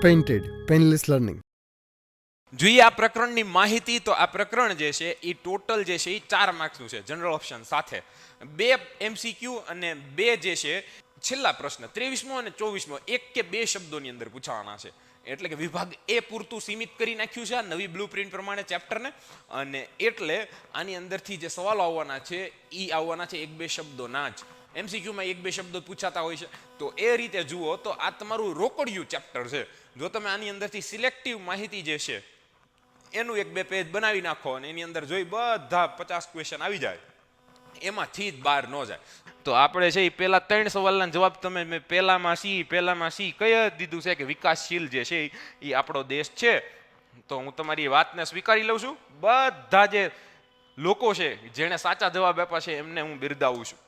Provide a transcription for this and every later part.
Painted painless learning. જોઈએ આ પ્રકરણની માહિતી. તો આ પ્રકરણ જે છે એ ટોટલ જે છે એ 4 માર્ક્સનું છે જનરલ ઓપ્શન સાથે, 2 MCQ અને 2 જે છે છેલ્લા પ્રશ્ન 23મો અને 24મો 1 કે 2 શબ્દોની અંદર પૂછાવાના છે. એટલે કે વિભાગ એ પૂરતું સીમિત કરી નાખ્યું છે આ નવી બ્લુપ્રિન્ટ પ્રમાણે ચેપ્ટરને. અને એટલે આની અંદરથી જે સવાલો આવવાના છે એ આવવાના છે 1-2 શબ્દોના જ. MCQમાં 1-2 શબ્દો પૂછાતા હોય છે. તો એ રીતે જુઓ તો આ તમારું રોકડિયું ચેપ્ટર છે. જો તમે આની અંદરથી સિલેક્ટિવ માહિતી જે છે એનું 1-2 પેજ બનાવી નાખો અને એની અંદર જોઈ બધા 50 ક્વેશ્ચન આવી જાય, એમાંથી જ બહાર ન જાય. તો આપણે છે એ પહેલા 3 સવાલના જવાબ તમે મેં પહેલામાં સી કઈ દીધું છે કે વિકાસશીલ જે છે એ આપણો દેશ છે. તો હું તમારી વાતને સ્વીકારી લઉં છું. બધા જે લોકો છે જેણે સાચા જવાબ આપ્યા છે એમને હું બિરદાવું છું.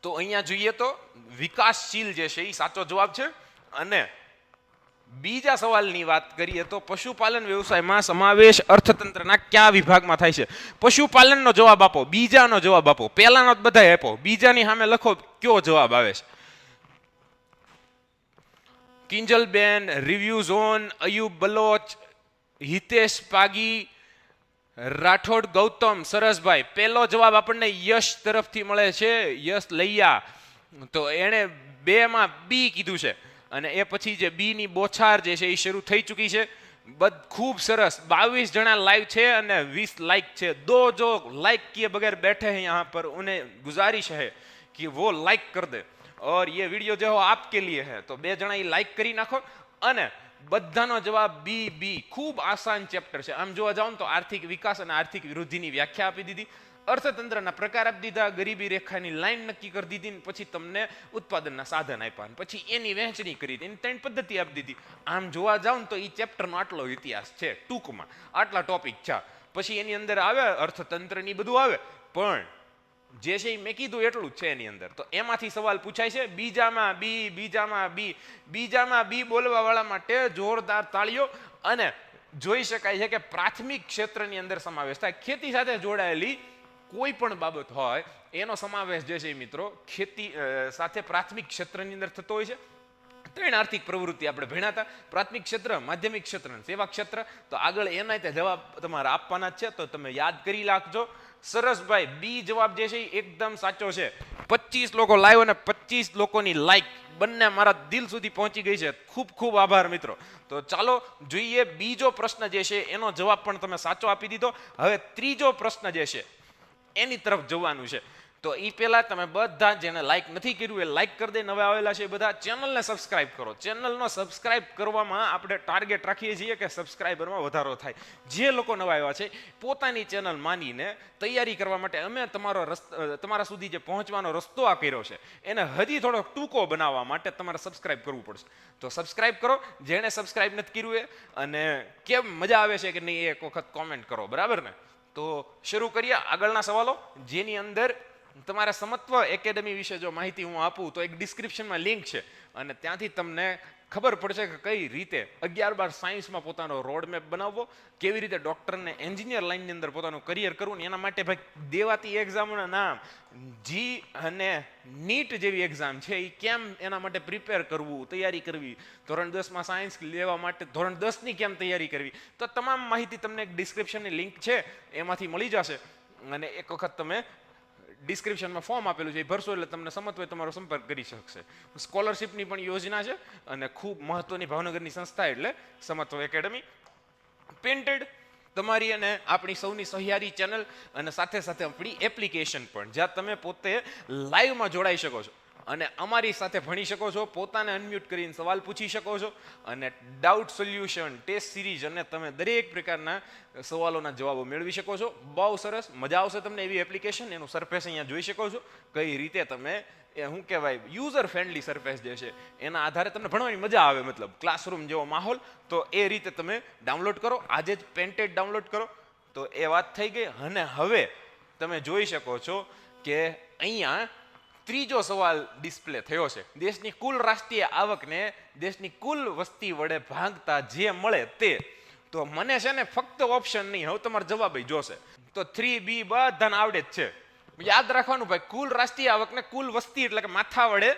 તો અહીંયા જોઈએ તો વિકાસશીલ જે છે એ સાચો જવાબ છે. અને બીજા સવાલની વાત કરીએ તો પશુપાલન વ્યવસાયમાં સમાવેશ અર્થતંત્રના કયા વિભાગમાં થાય છે? પશુપાલનનો જવાબ આપો, બીજાનો જવાબ આપો. પહેલાનો બધાય આપો, બીજાની સામે લખો કયો જવાબ આવે છે. Kinjalben, review zone, Ayub Baloch, Hitesh પાગી, Rathod Gautam, સરસભાઈ. પહેલો જવાબ આપણને યશ તરફથી મળે છે, યશ લૈયા. તો એણે 2માં બી કીધું છે. અને એ પછી જે બી ની બોછાર જે છે એ શરૂ થઈ ચૂકી છે. ખૂબ સરસ. 22 જણા લાઈવ છે અને 20 લાइक છે. दो जो लाइक किए बगैर बैठे हैं यहाँ पर उन्हें गुजारिश है कि वो लाइक कर दे और ये वीडियो जो है आपके लिए है. तो 2 જણા એ લાઈક કરી નાખો. અને બધાનો જવાબ બી. ખૂબ આસાન ચેપ્ટર છે. આમ જોવા જાવ તો આર્થિક વિકાસ અને આર્થિક વૃદ્ધિની વ્યાખ્યા આપી દીધી, અર્થતંત્રના પ્રકાર આપી દીધા, ગરીબી રેખાની લાઈન નક્કી કરી દીધી, પછી તમને ઉત્પાદનના સાધન આપ્યા, પછી એની વહેંચણી કરી દીધી, 3 પદ્ધતિ આપી દીધી. આમ જોવા જાવ તો એ ચેપ્ટરનો આટલો ઇતિહાસ છે ટૂંકમાં, આટલા ટોપિક છે. પછી એની અંદર આવે અર્થતંત્રની બધું આવે, પણ જે છે એ મેં કીધું એટલું જ છે એની અંદર. તો એમાંથી સવાલ પૂછાય છે. બીજામાં બી બોલવા વાળા માટે જોરદાર તાળીઓ. અને જોઈ શકાય છે કે પ્રાથમિક ક્ષેત્રની અંદર સમાવેશ થાય. ખેતી સાથે જોડાયેલી કોઈ પણ બાબત હોય એનો સમાવેશ જે છે મિત્રો ખેતી સાથે પ્રાથમિક ક્ષેત્રની અંદર થતો હોય છે. 3 આર્થિક પ્રવૃત્તિ આપણે ભણ્યા હતા, પ્રાથમિક ક્ષેત્ર, માધ્યમિક ક્ષેત્ર અને સેવા ક્ષેત્ર. તો આગળ એના તે જવાબ તમારે આપવાના છે, તો તમે યાદ કરી રાખજો. સરસભાઈ, બી જવાબ જે છે એ એકદમ સાચો છે. 25 લોકો લાઈવ અને 25 લોકોની લાઈક બંને મારા દિલ સુધી પહોંચી ગઈ છે. ખૂબ ખૂબ આભાર મિત્રો. તો ચાલો જોઈએ બીજો પ્રશ્ન જે છે એનો જવાબ પણ તમે સાચો આપી દીધો. હવે ત્રીજો પ્રશ્ન જે છે એની તરફ જવાનું છે. તો એ પહેલા તમે બધા જેને લાઈક નથી કર્યું એ લાઈક કરી દે. નવા આવેલા છે એ બધા ચેનલને સબસ્ક્રાઇબ કરો. ચેનલનો સબસ્ક્રાઇબ કરવામાં આપણે ટાર્ગેટ રાખીએ છીએ કે સબસ્ક્રાઇબરમાં વધારો થાય. જે લોકો નવા આવ્યા છે પોતાની ચેનલ માનીને તૈયારી કરવા માટે અમે તમારા સુધી જે પહોંચવાનો રસ્તો આ કર્યો છે એને હજી થોડો ટૂંકો બનાવવા માટે તમારે સબસ્ક્રાઇબ કરવું પડશે. તો સબસ્ક્રાઇબ કરો. જેણે સબસ્ક્રાઇબ નથી કર્યું એ, અને કેમ મજા આવે છે કે નહીં એક વખત કોમેન્ટ કરો, બરાબર ને? તો શરૂ કરીએ આગળના સવાલો, જેની અંદર તમારા સમત્વ એકેડમી વિશે જો માહિતી હું આપું તો એક ડિસ્ક્રિપ્શનમાં લિંક છે અને ત્યાંથી તમને ખબર પડશે કે કઈ રીતે 11-12 સાયન્સમાં પોતાનો રોડમેપ બનાવવો, કેવી રીતે ડૉક્ટરને એન્જિનિયર લાઇનની અંદર પોતાનું કરિયર કરવું. ને એના માટે ભાઈ દેવાતી એક્ઝામોના નામ જી અને નીટ જેવી એક્ઝામ છે એ કેમ એના માટે પ્રિપેર કરવું, તૈયારી કરવી, ધોરણ 10માં સાયન્સ લેવા માટે ધોરણ 10ની કેમ તૈયારી કરવી. તો તમામ માહિતી તમને એક ડિસ્ક્રિપ્શનની લિંક છે એમાંથી મળી જશે. અને એક વખત તમે ડિસ્ક્રિપ્શનમાં ફોર્મ આપેલું છે એ ભરશો એટલે તમને સમત્વય તમારો સંપર્ક કરી શકશે. સ્કોલરશિપની પણ યોજના છે અને ખૂબ મહત્વની ભાવનગરની સંસ્થા એટલે સમત્વ એકેડમી. પેન્ટેડ તમારી અને આપણી સૌની સહિયારી ચેનલ અને સાથે સાથે આપણી એપ્લિકેશન પણ, જ્યાં તમે પોતે લાઈવમાં જોડાઈ શકો છો અને અમારી સાથે ભણી શકો છો, પોતાને અનમ્યુટ કરીને સવાલ પૂછી શકો છો અને ડાઉટ સોલ્યુશન, ટેસ્ટ સિરીઝ અને તમે દરેક પ્રકારના સવાલોના જવાબો મેળવી શકો છો. બહુ સરસ, મજા આવશે તમને એવી એપ્લિકેશન. એનું સરફેસ અહીંયા જોઈ શકો છો કઈ રીતે તમે શું કહેવાય યુઝર ફ્રેન્ડલી સરફેસ જે છે એના આધારે તમને ભણવાની મજા આવે, મતલબ ક્લાસરૂમ જેવો માહોલ. તો એ રીતે તમે ડાઉનલોડ કરો, આજે જ પેન્ટેડ ડાઉનલોડ કરો. તો એ વાત થઈ ગઈ. અને હવે તમે જોઈ શકો છો કે અહીંયા ત્રીજો સવાલ ડિસ્પ્લે થયો છે. દેશની કુલ રાષ્ટ્રીય આવકને દેશની કુલ વસ્તી વડે ભાગતા જે મળે તે. તો મને છે ને ફક્ત ઓપ્શન નહીં, હવે તમારે જવાબ જોશે. તો 3B બધાને આવડે જ છે. યાદ રાખવાનું ભાઈ, કુલ રાષ્ટ્રીય આવકને કુલ વસ્તી એટલે કે માથા વડે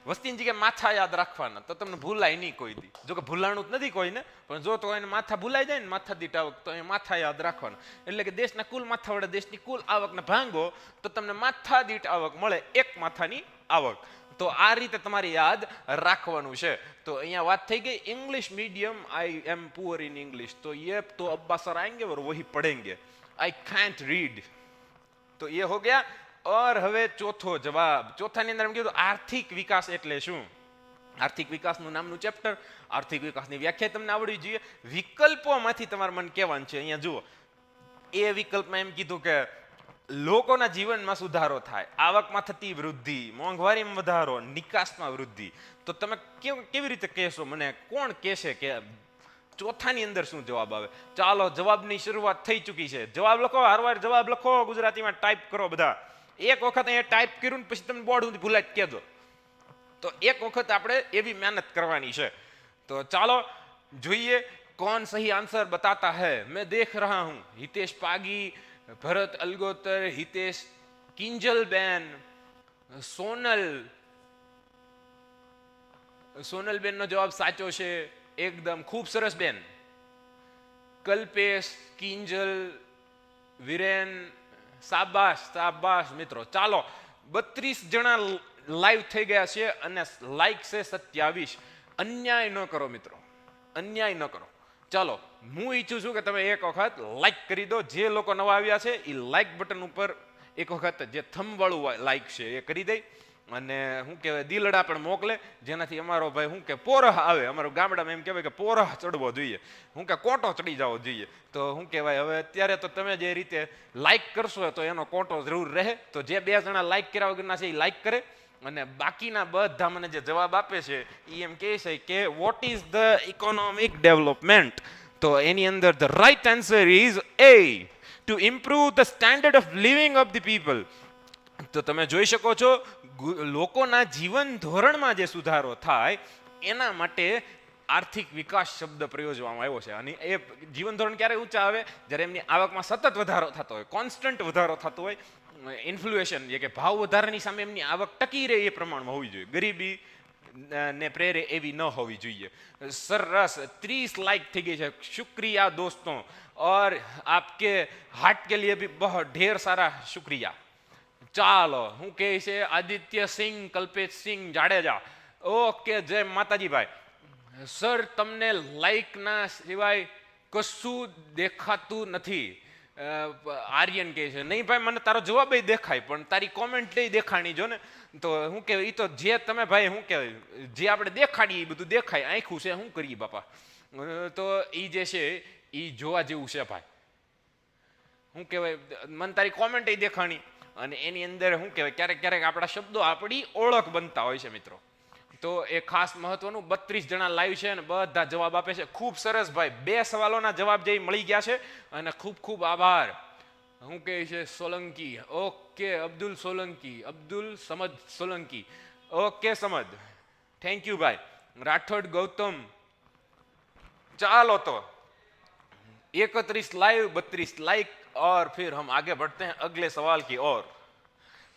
વસ્તીની જગ્યાએ માથા યાદ રાખવાના તો તમને ભૂલાય નહીં કોઈ દી. જો કે ભૂલાણું જ નથી કોઈને, પણ જો તો એને માથા ભૂલાઈ જાય ને માથા દીઠ આવક, તો એ માથા યાદ રાખવાના. એટલે કે દેશના કુલ માથા વડે દેશની કુલ આવકને ભાંગો તો તમને માથા દીઠ આવક મળે, એક માથાની આવક. તો આ રીતે તમારે યાદ રાખવાનું છે. તો અહીંયા વાત થઈ ગઈ English medium, I am poor in English, तो ये तो अब्बा सर आएंगे और वही पढ़ेंगे, आई कैंट रीड. तो ये हो गया. और હવે ચોથો જવાબ, ચોથાની અંદર એમ કીધું આર્થિક વિકાસ એટલે શું. આર્થિક વિકાસનું નામનું ચેપ્ટર, આર્થિક વિકાસની વ્યાખ્યા તમને આવડવી જોઈએ. વિકલ્પોમાંથી તમારે મને કહેવાનું છે. અહીંયા જુઓ, એ વિકલ્પમાં એમ કીધું કે લોકોના જીવનમાં સુધારો થાય, આવકમાં થતી વૃદ્ધિ, મોંઘવારીમાં વધારો, નિકાસમાં વૃદ્ધિ. તો તમે કેવી રીતે કહેશો, મને કોણ કહેશે કે ચોથાની અંદર શું જવાબ આવે? ચાલો, જવાબની શરૂઆત થઈ ચૂકી છે. જવાબ લખો, હરવાર જવાબ લખો, ગુજરાતીમાં ટાઈપ કરો બધા. એક વખત અહીંયા ટાઈપ કર્યું પછી તમે બોર્ડ સુધી ભૂલાય કહેજો. તો એક વખત આપણે એવી મહેનત કરવાની છે. તો ચાલો જોઈએ कौन सही आंसर बताता है. मैं देख रहा हूं हितेश पागी, भरत अलगोतर, हितेश किंजलबेन, સોનલબેન નો જવાબ સાચો છે એકદમ, ખૂબ સરસ બેન. કલ્પેશ, કિંજલ, વિરેન, શાબાશ શાબાશ મિત્રો. ચાલો, 32 જણા લાઈવ થઈ ગયા છે અને લાઈક છે 27. અન્યાય ન કરો મિત્રો, અન્યાય ન કરો. ચાલો, હું ઈચ્છું છું કે તમે એક વખત લાઈક કરી દો. જે લોકો નવા આવ્યા છે એ લાઈક બટન ઉપર એક વખત જે થંબ વાળું લાઈક છે એ કરી દે. અને શું કહેવાય, દિલડા પણ મોકલે, જેનાથી અમારો ભાઈ શું કે પોરહ આવે. અમારું ગામડામાં એમ કહેવાય કે પોરહ ચડવો જોઈએ, શું કે કોટો ચડી જવો જોઈએ. તો શું કહેવાય, હવે અત્યારે તો તમે જે રીતે લાઈક કરશો તો એનો કોટો જરૂર રહે. તો જે 2 જણા લાઈક કર્યા વગરના છે એ લાઈક કરે. અને બાકીના બધા મને જે જવાબ આપે છે એ એમ કહે છે કે what is the economic development. તો એની અંદર the right answer is A, to improve the standard of living of the people. તો તમે જોઈ શકો છો લોકોના જીવન ધોરણમાં જે સુધારો થાય એના માટે આર્થિક વિકાસ શબ્દ પ્રયોજવામાં આવ્યો છે. અને એ જીવન ધોરણ ક્યારે ઊંચા આવે? જ્યારે એમની આવકમાં સતત વધારો થતો હોય, કોન્સ્ટન્ટ વધારો થતો હોય. ઇન્ફ્લુએશન એટલે કે ભાવ વધારાની સામે એમની આવક ટકી રહે એ પ્રમાણમાં હોવી જોઈએ, ગરીબી ને પ્રેરે એવી ન હોવી જોઈએ. સરસ, 30 લાइक થઈ ગઈ છે. શુક્રિયા દોસ્તો, और आपके हार्ट के लिए भी बहुत ढेर सारा शुक्रिया. ચાલો, હું કહે છે આદિત્ય સિંહ, કલ્પેશ સિંહ જાડેજા. ઓકે, જય માતાજી ભાઈ. સર, તમને લાઈક ના સિવાય કશું દેખાતું નથી. આર્યન કહે છે નહીં ભાઈ, મને તારો જવાબ દેખાય પણ તારી કોમેન્ટ નહીં દેખાણી જો ને. તો શું કહેવાય, એ તો જે તમે ભાઈ શું કહેવાય, જે આપણે દેખાડીએ એ બધું દેખાય. આંખું છે, શું કરીએ બાપા. તો એ જે છે એ જોવા જેવું છે ભાઈ. શું કહેવાય, મને તારી કોમેન્ટ દેખાણી. અને એની અંદર શું કહેવાય, ક્યારેક ક્યારેક આપણા શબ્દો આપણી ઓળખ બનતા હોય છે મિત્રો. તો એ ખાસ મહત્વનું. 32 જણા લાઈવ છે અને બધા જવાબ આપે છે. ખૂબ સરસ ભાઈ, 2 સવાલોના જવાબ જે મળી ગયા છે અને ખૂબ ખૂબ આભાર. શું કહે છે Solanki. Okay, Abdul Solanki, Abdul Samad Solanki. Okay Samad, thank you ભાઈ. રાઠોડ ગૌતમ. ચાલો, તો 31 लाइव, 32 लाइक, और फिर हम आगे बढ़ते हैं अगले सवाल की ओर.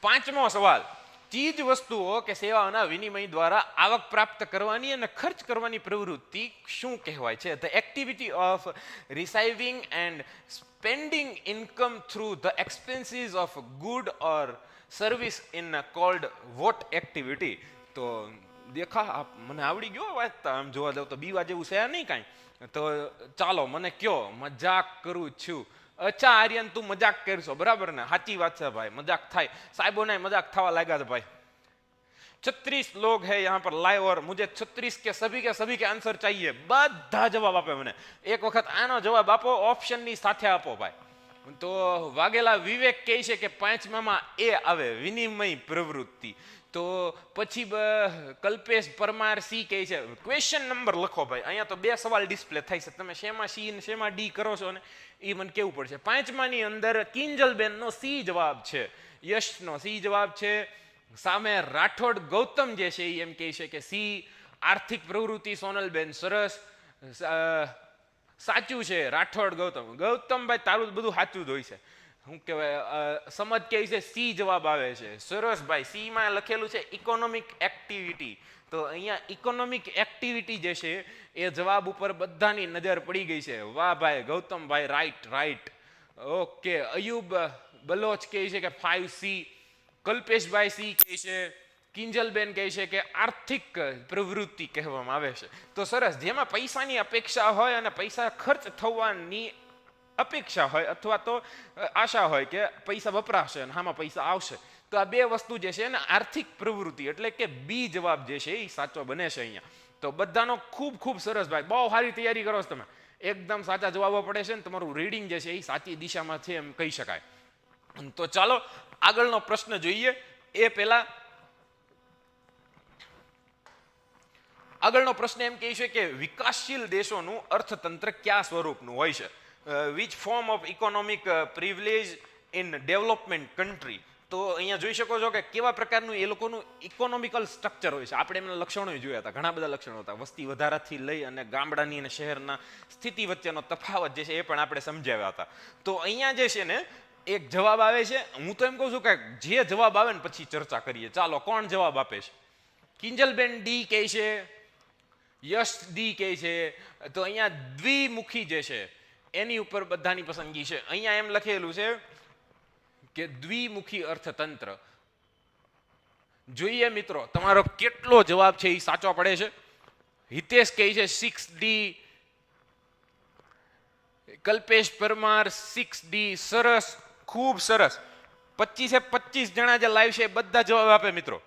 5मो सवाल, चीज वस्तुओं के सेवाओના વિનિમય દ્વારા આવક પ્રાપ્ત કરવાની અને ખર્ચ કરવાની પ્રવૃત્તિ શું કહેવાય છે? The activity of receiving and spending income through the expenses of good or service in called what activity. તો દેખા, આપ મને આવડી ગયો વાંચતા. આમ જોવા જાવ તો બીવા જેવું છે નહીં કાંઈ. તો ચાલો મને કયો, મજાક કરું છું. અચ્છા આર્યન, તું મજાક કરશો, બરાબર ને? સાચી વાત છે ભાઈ, મજાક થાય. સાહેબોને મજાક થવા લાગ્યા છે ભાઈ. 36 लोग हैं यहाँ पर लाइव और मुझे 36 के सभी के आंसर चाहिए. બધા જવાબ આપે મને. એક વખત આનો જવાબ આપો, ઓપ્શનની સાથે આપો ભાઈ. તો વાઘેલા વિવેક કહે છે કે 5મામાં એ આવે, વિનિમય પ્રવૃત્તિ. તો પછી કલ્પેશ પરમાર સી કહે છે. ક્વેશ્ચન નંબર લખો ભાઈ. અહીંયા તો 2 સવાલ ડિસ્પ્લે થાય છે, તમે શેમાં સી ને શેમાં ડી કરો છો ને એ મને કેવું પડશે. 5માની અંદર કિંજલબેનનો સી જવાબ છે, યશનો સી જવાબ છે. સામે રાઠોડ ગૌતમ જે છે એ એમ કહે છે કે સી. આર્થિક પ્રવૃત્તિ સોનલબેન, સરસ સાચું છે. રાઠોડ ગૌતમ, ગૌતમભાઈ તારું બધું સાચું જ હોય છે. શું કહેવાય સમજ કે છે સી જવાબ આવે છે. સરસ ભાઈ, સી માં લખેલું છે ઇકોનોમિક એક્ટિવિટી. તો અહીંયા ઇકોનોમિક એક્ટિવિટી જે છે એ જવાબ ઉપર બધાની નજર પડી ગઈ છે. વાહ ભાઈ Gautambhai, right right. Okay, Ayub Baloch કહે છે કે 5C, કલ્પેશભાઈ સી કહે છે, કિંજલબેન કહે છે કે આર્થિક પ્રવૃત્તિ કહેવામાં આવે છે. તો સરસ, જેમાં પૈસાની અપેક્ષા હોય અને પૈસા ખર્ચ થવાની અપેક્ષા હોય અથવા તો આશા હોય કે પૈસા વપરાશે અને આમાં પૈસા આવશે, તો આ બે વસ્તુ જે છે ને આર્થિક પ્રવૃત્તિ એટલે કે બી જવાબ જે છે એ સાચો બને છે અહીંયા. તો બધાનો ખૂબ ખૂબ સરસ ભાઈ, બહુ સારી તૈયારી કરો છો તમે, એકદમ સાચા જવાબો પડે છે ને તમારું રીડિંગ જે છે એ સાચી દિશામાં છે એમ કહી શકાય. તો ચાલો આગળનો પ્રશ્ન જોઈએ. એ પહેલા આગળનો પ્રશ્ન એમ કહે છે કે વિકાસશીલ દેશોનું અર્થતંત્ર કયા સ્વરૂપનું હોય છે? Which form of economic privilege in development country. તો અહીંયા જોઈ શકો છો કે કેવા પ્રકારનું એ લોકોનું ઇકોનોમિકલ સ્ટ્રક્ચર હોય છે. આપણે એમના લક્ષણો જોયા હતા, ઘણા બધા લક્ષણો હતા. વસ્તી વધારાથી લઈ અને ગામડાની અને શહેરના સ્થિતિ વચ્ચેનો તફાવત જે છે એ પણ આપણે સમજાવ્યા હતા. તો અહીંયા જે છે ને એક જવાબ આવે છે. હું તો એમ કહું છું કે જે જવાબ આવે ને પછી ચર્ચા કરીએ. ચાલો, કોણ જવાબ આપે છે? કિંજલબેન ડી કહે છે, યશ ડી કહે છે. તો અહીંયા દ્વિમુખી જે છે એની ઉપર બધાની પસંદગી છે. અહીંયા એમ લખેલું છે કે દ્વિમુખી અર્થતંત્ર. જોઈએ મિત્રો તમારો કેટલો જવાબ છે એ સાચો પડે છે. હિતેશ કહે છે 6D, કલ્પેશ પરમાર 6D. સરસ, ખૂબ સરસ. 25 જણા જે લાઈવ છે બધા જવાબ આપે મિત્રો.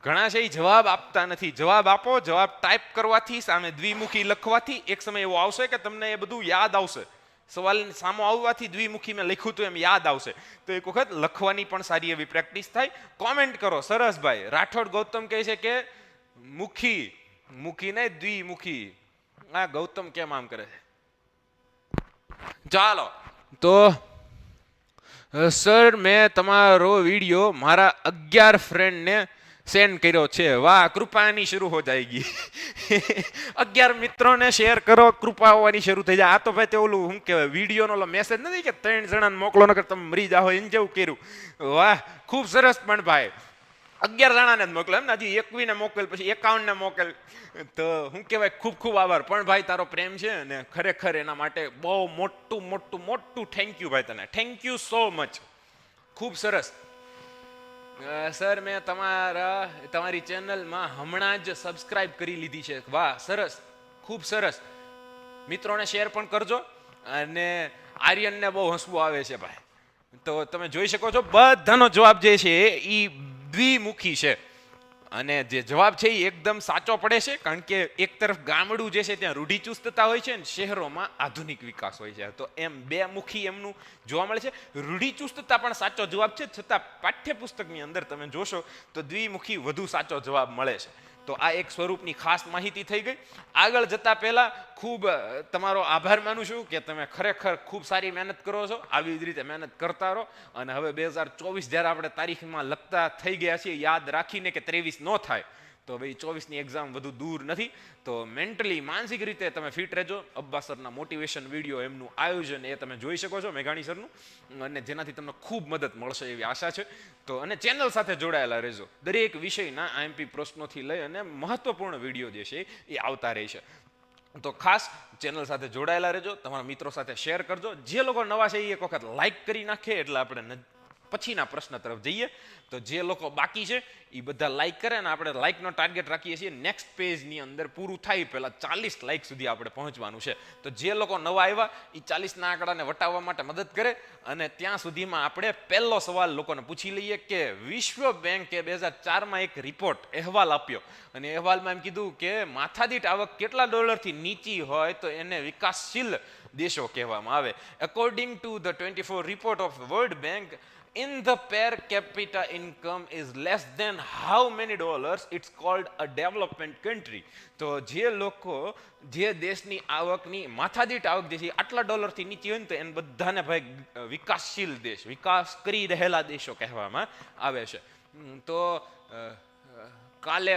ઘણા છે એ જવાબ આપતા નથી. જવાબ આપો. જવાબ ટાઈપ કરવાથી, સામે દ્વિમુખી લખવાથી એક સમય એવો આવશે કે તમને એ બધું યાદ આવશે. સવાલ સામો આવવાથી દ્વિમુખી મેં લખ્યું હતું એમ યાદ આવશે. તો એક વખત લખવાની પણ સારી એવી પ્રેક્ટિસ થાય. કોમેન્ટ કરો. સરસ ભાઈ. રાઠોડ ગૌતમ કહે છે કે મુખી, મુખી ને દ્વિમુખી. આ ગૌતમ કેમ આમ કરે છે? ચાલો, તો સર મેં તમારો વિડીયો મારા 11 ફ્રેન્ડને સેન્ડ કર્યો છે. વાહ, કૃપાની શરૂ હો જાયગી. 11 મિત્રોને શેર કરો, કૃપા હોવાની શરૂ થઈ જાય. આ તો ભાઈ તે ઓલું શું કહેવાય, વિડીયોનો મેસેજ નથી કે 3 જણાને મોકલો નકર તમે મરી જાઓ એને જેવું કર્યું. વાહ, ખૂબ સરસ. પણ ભાઈ 11 જણાને જ મોકલો એમ ને? હજી 21 ને મોકલ, પછી 51 ને મોકલ. તો શું કહેવાય, ખૂબ ખૂબ આભાર. પણ ભાઈ તારો પ્રેમ છે ને ખરેખર એના માટે બહુ મોટું મોટું મોટું થેન્ક યુ ભાઈ તને. Thank you so much. ખૂબ સરસ. સર મેં તમારી ચેનલમાં હમણાં જ સબસ્ક્રાઇબ કરી લીધી છે. વાહ, સરસ, ખૂબ સરસ. મિત્રોને શેર પણ કરજો. અને આર્યનને બહુ હસવું આવે છે ભાઈ. તો તમે જોઈ શકો છો બધાનો જવાબ જે છે એ દ્વિમુખી છે. અને જે જવાબ છે એ એકદમ સાચો પડે છે. કારણ કે એક તરફ ગામડું જે છે ત્યાં રૂઢિચુસ્તતા હોય છે અને શહેરોમાં આધુનિક વિકાસ હોય છે. તો એમ બે મુખી એમનું જોવા મળે છે. રૂઢિચુસ્તતા પણ સાચો જવાબ છે, છતાં પાઠ્યપુસ્તકની અંદર તમે જોશો તો દ્વિમુખી વધુ સાચો જવાબ મળે છે. તો આ એક સ્વરૂપની ખાસ માહિતી થઈ ગઈ. આગળ જતા પહેલા ખૂબ તમારો આભાર માનું છું કે તમે ખરેખર ખૂબ સારી મહેનત કરો છો. આવી જ રીતે મહેનત કરતા રહો. અને હવે 2024 જ્યારે આપણે તારીખમાં લખતા થઈ ગયા છીએ, યાદ રાખીને કે 23 ન થાય, તો ભાઈ 24ની એક્ઝામ વધુ દૂર નથી. તો મેન્ટલી, માનસિક રીતે તમે ફિટ રહેજો. અબ્બા સરના મોટિવેશન વિડીયો, એમનું આયોજન એ તમે જોઈ શકો છો, મેઘાણી સરનું, અને જેનાથી તમને ખૂબ મદદ મળશે એવી આશા છે. તો અને ચેનલ સાથે જોડાયેલા રહેજો. દરેક વિષયના આઈએમપી પ્રશ્નોથી લઈ અને મહત્વપૂર્ણ વિડીયો જે છે એ આવતા રહે છે. તો ખાસ ચેનલ સાથે જોડાયેલા રહેજો. તમારા મિત્રો સાથે શેર કરજો. જે લોકો નવા છે એ એક વખત લાઈક કરી નાખે એટલે આપણે પછીના પ્રશ્ન તરફ જઈએ. તો જે લોકો બાકી છે એ બધા લાઈક કરે. અને આપણે લાઈકનો ટાર્ગેટ રાખીએ છીએ નેક્સ્ટ પેજની અંદર પૂરું થાય પહેલાં 40 લાઈક સુધી આપણે પહોંચવાનું છે. તો જે લોકો નવા આવ્યા એ 40ના આંકડાને વટાવવા માટે મદદ કરે. અને ત્યાં સુધીમાં આપણે પહેલો સવાલ લોકોને પૂછી લઈએ કે વિશ્વ બેંકે 2004માં એક રિપોર્ટ, અહેવાલ આપ્યો. અને અહેવાલમાં એમ કીધું કે માથાદીઠ આવક કેટલા ડોલરથી નીચી હોય તો એને વિકાસશીલ દેશો કહેવામાં આવે. According to the 24 report of world bank, in the per capita income is less than how many dollars, it's called a development country. તો જે લોકો, જે દેશની આવકની માથાદીઠ આવક જે છે આટલા ડોલરથી નીચી હોય ને તો એને બધાને ભાઈ વિકાસશીલ દેશ, વિકાસ કરી રહેલા દેશો કહેવામાં આવે છે. તો કાલે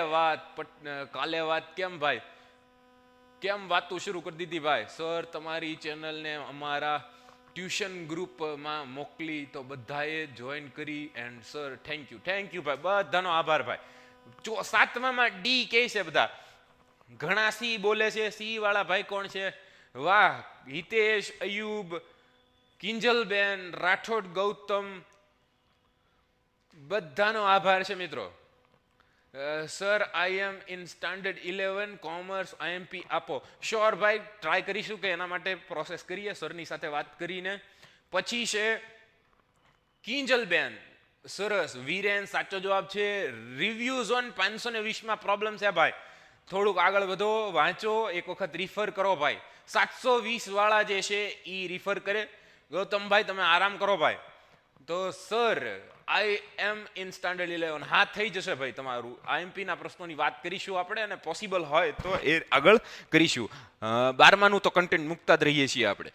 વાત કેમ ભાઈ, કેમ વાતું શરૂ કરી દીધી ભાઈ? સર તમારી ચેનલને અમારા ટ્યુશન ગ્રુપમાં મોકલી તો બધાએ જોઈન કરી એન્ડ સર થેન્ક યુ ભાઈ, બધાનો આભાર ભાઈ. 7મામાં ડી કહે છે બધા, ઘણા સી બોલે છે. સી વાળા ભાઈ કોણ છે? વાહ, હિતેશ, અયુબ, કિંજલબેન, રાઠોડ ગૌતમ, બધાનો આભાર છે મિત્રો. Sir I am in standard 11 commerce IMP આપો. શ્યોર ભાઈ, ટ્રાય કરીશું કે એના માટે પ્રોસેસ કરીએ સરની સાથે વાત કરીને. પછી છે કિંજલબેન, સરસ. વીરેન, સાચો જવાબ છે. રિવ્યુઝ ઓન 520માં પ્રોબ્લેમ છે ભાઈ, થોડુંક આગળ વધો, વાંચો, એક વખત રિફર કરો ભાઈ. 720 વાળા જે છે એ રિફર કરે. ગૌતમભાઈ તમે આરામ કરો ભાઈ. તો sir I am in standard 11, હા થઈ જશે ભાઈ તમારું. આઈએમપીના પ્રશ્નોની વાત કરીશું આપણે, અને પોસિબલ હોય તો એ આગળ કરીશું. 12માનું તો કન્ટેન્ટ મૂકતા જ રહીએ છીએ આપણે.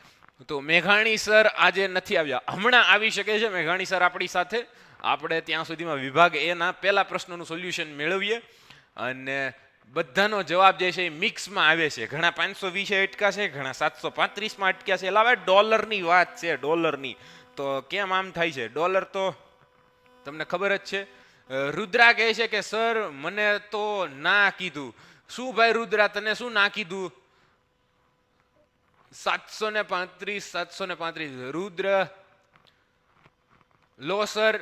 તો મેઘાણી સર આજે નથી આવ્યા, હમણાં આવી શકે છે મેઘાણી સર આપણી સાથે. આપણે ત્યાં સુધીમાં વિભાગ એના પહેલા પ્રશ્નોનું સોલ્યુશન મેળવીએ. અને બધાનો જવાબ જે છે એ મિક્સમાં આવે છે. ઘણા 520 અટકા છે, ઘણા 735માં અટક્યા છે. એટલે હવે ડોલરની વાત છે, ડોલરની. તો કેમ આમ થાય છે? ડોલર તો તમને ખબર જ છે. રુદ્રા કહે છે કે સર મને તો ના કીધું. શું ભાઈ રુદ્રા, તને શું ના કીધું? 735. રુદ્ર લો સર,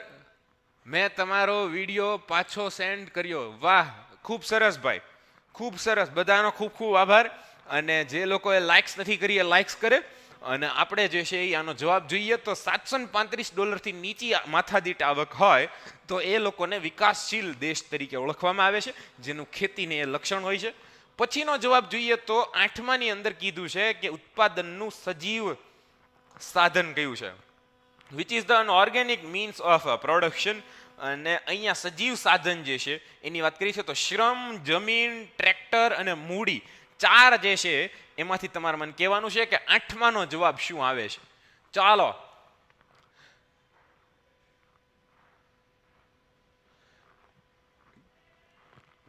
મેં તમારો વિડીયો પાછો સેન્ડ કર્યો. વાહ, ખૂબ સરસ ભાઈ, ખૂબ સરસ. બધાનો ખૂબ ખૂબ આભાર. અને જે લોકોએ લાઇક્સ નથી કરી એ લાઇક્સ કરે. અને આપણે જે છે એ આનો જવાબ જોઈએ તો $735 નીચી માથાદીઠ આવક હોય તો એ લોકોને વિકાસશીલ દેશ તરીકે ઓળખવામાં આવે છે, જેનું ખેતીને એ લક્ષણ હોય છે. પછીનો જવાબ જોઈએ તો 8માની અંદર કીધું છે કે ઉત્પાદનનું સજીવ સાધન કયું છે, which is the organic means of production. અને અહીંયા સજીવ સાધન જે છે એની વાત કરી છે તો શ્રમ, જમીન, ટ્રેક્ટર અને મૂડી, 4 જે છે એમાંથી તમારે મને કહેવાનું છે કે 8માનો જવાબ શું આવે છે. ચાલો,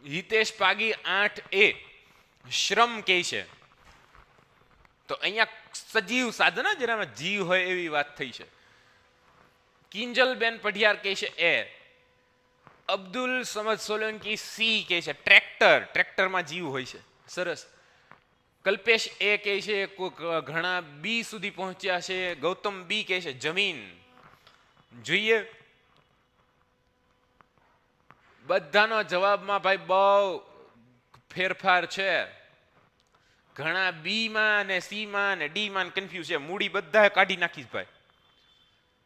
હિતેશ પાગી 8A શ્રમ કહે છે. તો અહીંયા સજીવ સાધન, જેનામાં જીવ હોય એવી વાત થઈ છે. કિંજલબેન પઢિયાર કહે છે એ. અબ્દુલ સમદ સોલંકી સી કહે છે ટ્રેક્ટર, ટ્રેક્ટરમાં જીવ હોય છે. સરસ. કલ્પેશ એ કહે છે, ઘણા બી સુધી પહોંચ્યા છે. ગૌતમ બી કહે છે જમીન. જોઈએ બધાનો જવાબમાં ભાઈ બહુ ફેરફાર છે. ઘણા બીમાં અને સીમાં અને ડીમાં કન્ફ્યુઝ છે. મૂડી બધા કાઢી નાખીશ ભાઈ,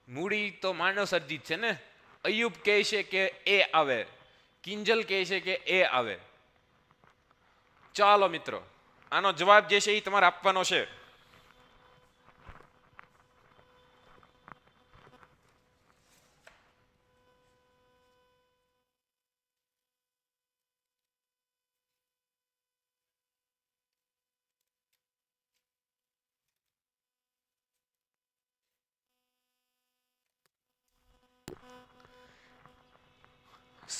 મૂડી તો માનવ સર્જિત છે ને. અયુબ કહે છે કે એ આવે, કિંજલ કહે છે કે એ આવે. ચાલો મિત્રો, આનો જવાબ જે છે એ તમારે આપવાનો છે.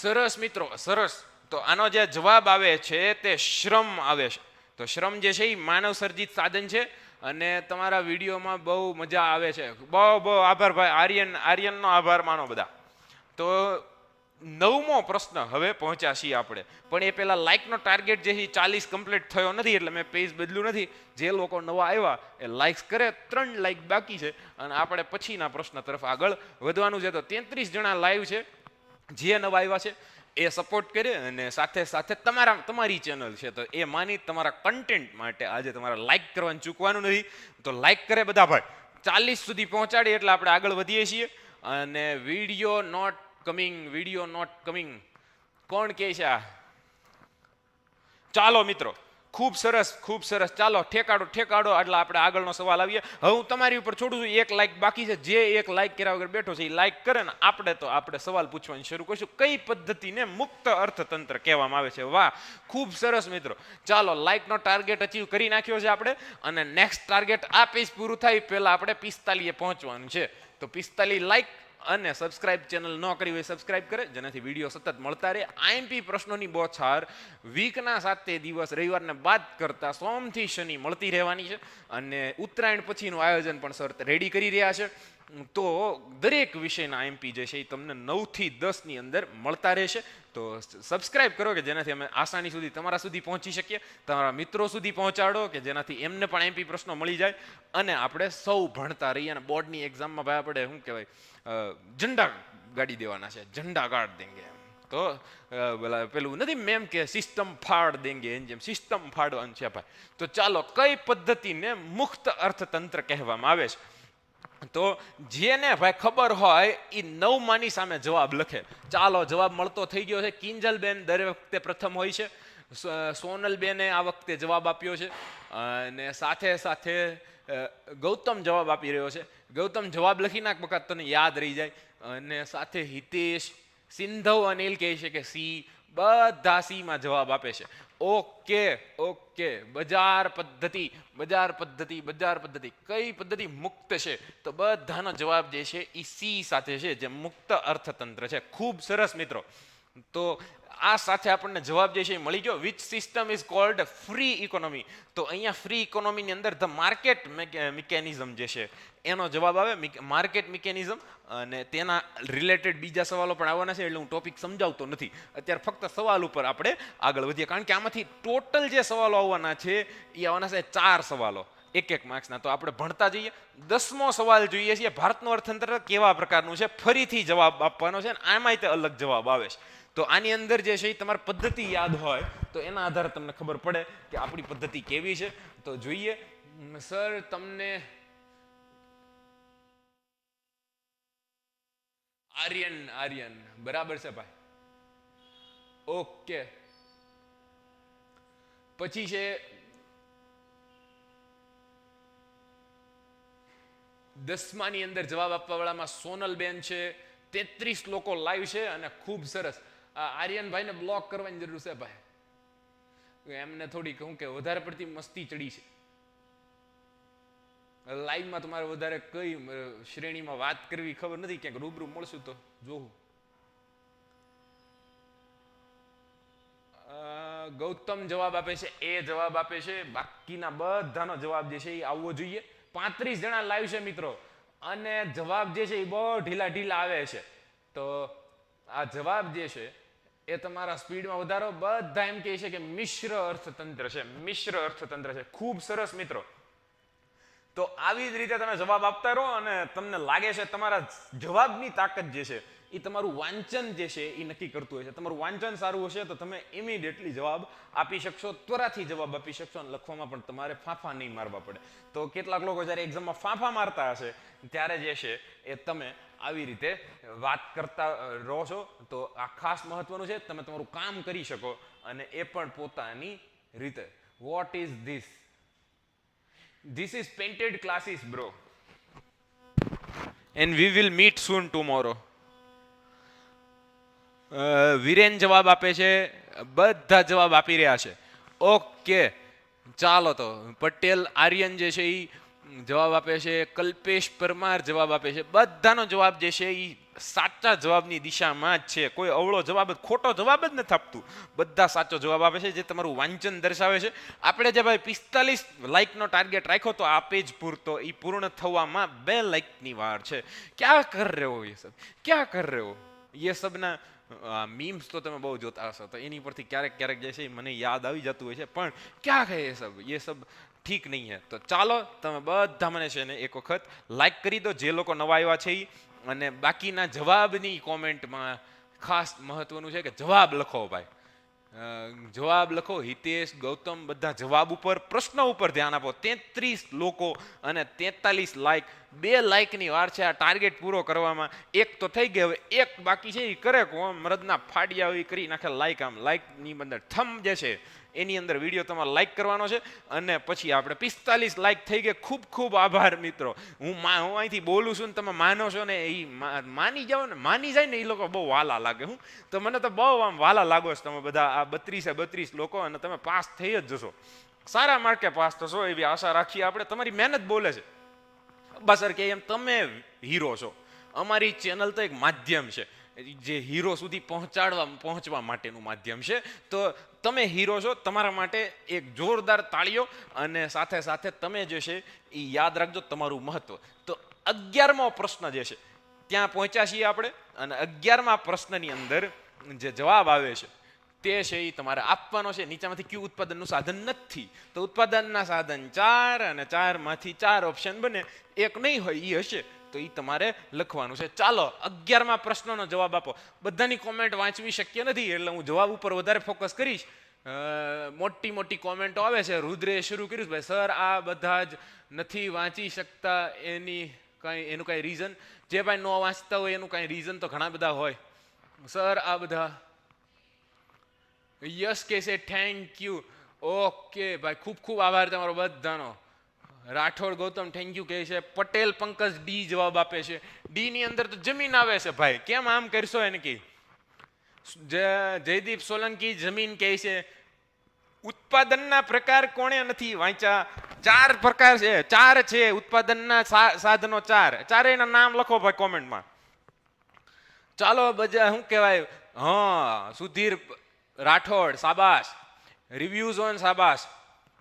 સરસ મિત્રો, સરસ. તો આનો જે જવાબ આવે છે તે શ્રમ આવે છે. તો શ્રમ જે છે એ માનવ સર્જિત સાધન છે. અને તમારા વિડીયોમાં બહુ મજા આવે છે. બહુ બહુ આભાર ભાઈ. આર્યનનો આભાર માનો બધા. તો 9મો પ્રશ્ન હવે પહોંચ્યા છીએ આપણે. પણ એ પહેલા લાઇકનો ટાર્ગેટ જે છે 40 કમ્પ્લીટ થયો નથી, એટલે મેં પેજ બદલ્યું નથી. જે લોકો નવા આવ્યા એ લાઇક્સ કરે. 3 લાઇક બાકી છે અને આપણે પછીના પ્રશ્ન તરફ આગળ વધવાનું છે. તો 33 જણા લાઈવ છે. જે નવા આવ્યા છે એ સપોર્ટ કરે અને સાથે સાથે તમારી ચેનલ છે તો એ માની તમારા કન્ટેન્ટ માટે આજે તમારે લાઈક કરવાનું ચૂકવાનું નથી. તો લાઈક કરે બધા ભાઈ. 40 સુધી પહોંચાડીએ એટલે આપણે આગળ વધીએ છીએ. અને વિડીયો નોટ કમિંગ કોણ કહે છે આ? ચાલો મિત્રો, ખૂબ સરસ, ખૂબ સરસ. ચાલો ઠેકાડો એટલે આપણે આગળનો સવાલ આવીએ. હવે હું તમારી ઉપર છોડું છું. 1 લાઈક બાકી છે. જે 1 લાઈક કર્યા વગર બેઠો છે એ લાઈક કરે ને આપણે સવાલ પૂછવાનું શરૂ કરીશું. કઈ પદ્ધતિને મુક્ત અર્થતંત્ર કહેવામાં આવે છે? વાહ, ખૂબ સરસ મિત્રો. ચાલો, લાઈકનો ટાર્ગેટ અચીવ કરી નાખ્યો છે આપણે. અને નેક્સ્ટ ટાર્ગેટ આ પેજ પૂરું થાય પહેલા આપણે 45 પહોંચવાનું છે. તો 45 લાઈક અને સબસ્ક્રાઇબ ચેનલ ન કરી હોય સબસ્ક્રાઇબ કરે, જેનાથી વિડીયો સતત મળતા રહે. આઈએમપી પ્રશ્નોની બોછાર વીકના 7 દિવસ રવિવારને બાદ કરતા સોમથી શનિ મળતી રહેવાની છે. અને ઉત્તરાયણ પછીનું આયોજન પણ સર રેડી કરી રહ્યા છે. તો દરેક વિષયના આઈએમપી જે છે એ તમને 9 થી 10 ની અંદર મળતા રહેશે. તો સબસ્ક્રાઇબ કરો કે જેનાથી અમે આસાની સુધી તમારા સુધી પહોંચી શકીએ, તમારા મિત્રો સુધી પહોંચાડો કે જેનાથી એમને પણ આઈએમપી પ્રશ્નો મળી જાય અને આપણે સૌ ભણતા રહીએ. અને બોર્ડની એક્ઝામમાં ભાઈ આપણે શું કહેવાય, ઝંડા ગાડી દેવાના છે, ઝંડા ગાડ દેંગે. તો પેલું નથી મેમ કે સિસ્ટમ ફાડ દેંગે, એમ જેમ સિસ્ટમ ફાડવાનું છે ભાઈ. તો ચાલો, કઈ પદ્ધતિને મુક્ત અર્થતંત્ર કહેવામાં આવે છે? તો જેને ભાઈ ખબર હોય એ 9 માની સામે જવાબ લખે. ચાલો, જવાબ મળતો થઈ ગયો છે. કિંજલબેન દર વખતે પ્રથમ હોય છે. સોનલબેને આ વખતે જવાબ આપ્યો છે. અને સાથે સાથે ગૌતમ જવાબ આપી રહ્યો છે. ગૌતમ જવાબ લખી નાખ વખત તને યાદ રહી જાય. અને સાથે હિતેશ, સિંધવ, અનિલ કહે છે કે સી. બધા સીમાં જવાબ આપે છે. ઓકે. બજાર પદ્ધતિ કઈ પદ્ધતિ મુક્ત છે? તો બધાનો જવાબ જે છે એ સી સાથે છે, જે મુક્ત અર્થતંત્ર છે. ખૂબ સરસ મિત્રો. તો આ સાથે આપણને જવાબ જે છે એ મળી ગયો. Which system is called free economy? તો અહીંયા ફ્રી ઇકોનોમીની અંદર ધ માર્કેટ મિકેનિઝમ જે છે એનો જવાબ આવે. માર્કેટ મિકેનિઝમ અને તેના રિલેટેડ બીજા સવાલો પણ આવવાના છે, એટલે હું ટોપિક સમજાવતો નથી અત્યારે, ફક્ત સવાલ ઉપર આપણે આગળ વધીએ. કારણ કે આમાંથી ટોટલ જે સવાલો આવવાના છે એ આવવાના છે 4 સવાલો, 1 માર્ક્સના. તો આપણે ભણતા જઈએ. 10મો સવાલ જોઈએ છીએ, ભારતનું અર્થતંત્ર કેવા પ્રકારનું છે? ફરીથી જવાબ આપવાનો છે, આમાંય તે અલગ જવાબ આવે છે. તો આની અંદર જે છે એ તમારી પદ્ધતિ યાદ હોય તો એના આધારે તમને ખબર પડે કે આપણી પદ્ધતિ કેવી છે. તો જોઈએ. સર તમને આર્યન બરાબર છે ભાઈ. ઓકે. પછી છે 10માની અંદર જવાબ આપવા વાળામાં સોનલબેન છે. 33 લોકો લાઈવ છે અને ખૂબ સરસ. આર્યનભાઈને બ્લોક કરવાની જરૂર છે ભાઈ, એમને થોડી કહું કે વધારે પડતી મસ્તી ચડી છે. લાઈવમાં તમારે વધારે કઈ શ્રેણીમાં વાત કરવી ખબર નથી, ક્યાંક રૂબરૂ મળશું તો જોવું. ગૌતમ જવાબ આપે છે, એ જવાબ આપે છે. બાકીના બધાનો જવાબ જે છે એ આવવો જોઈએ. 35 જણા લાઈવ છે મિત્રો, અને જવાબ જે છે એ બહુ ઢીલા આવે છે. તો આ જવાબ જે છે એ તમારા સ્પીડમાં વધારો. બધા એમ કહે છે કે મિશ્ર અર્થતંત્ર છે. ખૂબ સરસ મિત્રો. તો આવી જ રીતે તમે જવાબ આપતા રહો અને તમને લાગે છે તમારા જવાબની તાકાત જે છે એ તમારું વાંચન જે છે એ નક્કી કરતું હોય છે. તમારું વાંચન સારું હશે તો તમે ઇમિડિયેટલી જવાબ આપી શકશો, ત્વરાથી જવાબ આપી શકશો, અને લખવામાં પણ તમારે ફાંફા નહીં મારવા પડે. તો કેટલાક લોકો જ્યારે એક્ઝામમાં ફાંફા મારતા હશે ત્યારે જે છે એ તમે આવી રીતે વાત કરતા રહો છો. તો આ ખાસ મહત્વનું છે, તમે તમારું કામ કરી શકો અને એ પણ પોતાની રીતે. What is this? This is painted classes, bro. And we will meet soon tomorrow. Viren જવાબ આપે છે. બધા જવાબ આપી રહ્યા છે. ઓકે, ચાલો. તો પટેલ આર્યન જે છે એ જવાબ આપે છે. કલ્પેશ પરમાર જવાબ આપે છે. બધાનો જવાબ જે છે એ સાચા જવાબની દિશામાં જ છે. કોઈ અવળો જવાબ, ખોટો જવાબ જ નથી આપતું. બધા સાચો જવાબ આપે છે, જે તમારું વાંચન દર્શાવે છે. આપણે જે ભાઈ 45 લાઇકનો ટાર્ગેટ રાખ્યો તો આ પેજ પૂરતો, એ પૂર્ણ થવામાં 2 લાઇકની વાર છે. ક્યાં કર રહે હો ये सबના મીમ્સ તો તમે બહુ જોતા હશો, તો એની પરથી ક્યારેક જે છે મને યાદ આવી જતું હોય છે. પણ ક્યાં કહે ये सब ઠીક નહીં હે. તો ચાલો, તમે બધા મને છે ને એક વખત લાઈક કરી દો, જે લોકો નવા આવ્યા છે એ. અને બાકીના જવાબની કોમેન્ટમાં ખાસ મહત્વનું છે કે જવાબ લખો ભાઈ, જવાબ લખો. હિતેશ, ગૌતમ, બધા જવાબ ઉપર, પ્રશ્ન ઉપર ધ્યાન આપો. 33 લોકો અને 43 લાઈક. 2 લાઈકની વાર છે આ ટાર્ગેટ પૂરો કરવામાં. 1 તો થઈ ગયો, હવે 1 બાકી છે. એ કરે કોમ મરદના ફાડિયા એ કરી નાખે લાઈક. આમ લાઈકની અંદર થમ જે છે એની અંદર વિડીયો તમારે લાઈક કરવાનો છે. અને પછી આપણે 45 લાઈક થઈ ગયા. ખૂબ ખૂબ આભાર મિત્રો. હું અહીંથી બોલું છું ને તમે માનો છો ને, એ માની જાઓ ને, માની જાય ને એ લોકો બહુ વાલા લાગે. હું તો મને તો બહુ આમ વાલા લાગો છો તમે બધા. આ 32 લોકો, અને તમે પાસ થઈ જ જશો. સારા માર્કે પાસ થશો એવી આશા રાખીએ આપણે. તમારી મહેનત બોલે છે. બસર કે એમ તમે હીરો છો. અમારી ચેનલ તો એક માધ્યમ છે જે હીરો સુધી પહોંચવા માટેનું માધ્યમ છે. તો તમે હીરો છો, તમારા માટે એક જોરદાર તાળીઓ, અને સાથે સાથે તમે જે છે એ યાદ રાખજો તમારું મહત્વ. તો 11મો પ્રશ્ન જે છે ત્યાં પહોંચ્યા છીએ આપણે, અને 11મા પ્રશ્નની અંદર જે જવાબ આવે છે તે છે એ તમારે આપવાનો છે. નીચેમાંથી કયું ઉત્પાદનનું સાધન નથી? તો ઉત્પાદનના સાધન 4, અને 4માંથી 4 ઓપ્શન બને, એક નહીં હોય એ હશે, તો એ તમારે લખવાનું છે. ચાલો 11મા પ્રશ્નનો જવાબ આપો. બધાની કોમેન્ટ વાંચવી શક્ય નથી એટલે હું જવાબ ઉપર વધારે ફોકસ કરીશ. મોટી મોટી કોમેન્ટો આવે છે. રુદ્રે શરૂ કર્યું ભાઈ, સર આ બધા જ નથી વાંચી શકતા, એનું કાંઈ રીઝન? જે ભાઈ ન વાંચતા હોય એનું કાંઈ રીઝન તો ઘણા બધા હોય. સર આ બધા યસ કે છે, થેન્ક યુ. ઓકે ભાઈ, ખૂબ ખૂબ આભાર તમારો બધાનો. રાઠોડ ગૌતમ થેન્ક યુ કહે છે. પટેલ પંકજ ડી જવાબ આપે છે. ડી ની અંદર તો જમીન આવે છે ભાઈ, કેમ આમ કરશો એને કી. જયદીપ સોલંકી જમીન કહે છે. ઉત્પાદનના પ્રકાર કોણે નથી વાંચ્યા? 4 પ્રકાર છે, 4 છે ઉત્પાદનના સાધનો. 4 ચારેયના નામ લખો ભાઈ કોમેન્ટમાં. ચાલો બધા શું કહેવાય, હા સુધીર રાઠોડ શાબાશ. રિવ્યુઝ ઓન શાબાશ.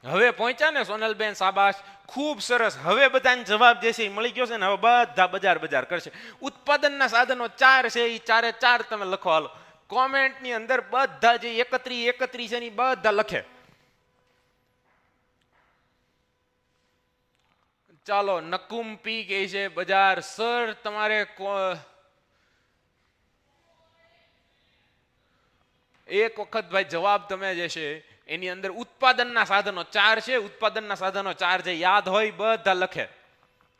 હવે પહોંચ્યા ને સોનલબેન શાબાશ, ખૂબ સરસ. હવે બધાને જવાબ જે છે એ મળી ગયો છે ને, હવે બધા બજાર કરશે. ઉત્પાદનના સાધનો 4 છે, એ 4 તમે લખો. હાલો કોમેન્ટની અંદર બધા જે 31 છે ને બધા લખે. ચાલો નકુમ પી કહે છે બજાર. સર તમારે એક વખત ભાઈ જવાબ તમે જે છે એની અંદર ઉત્પાદનના સાધનો 4 છે, ઉત્પાદનના સાધનો 4 જે યાદ હોય બધા લખે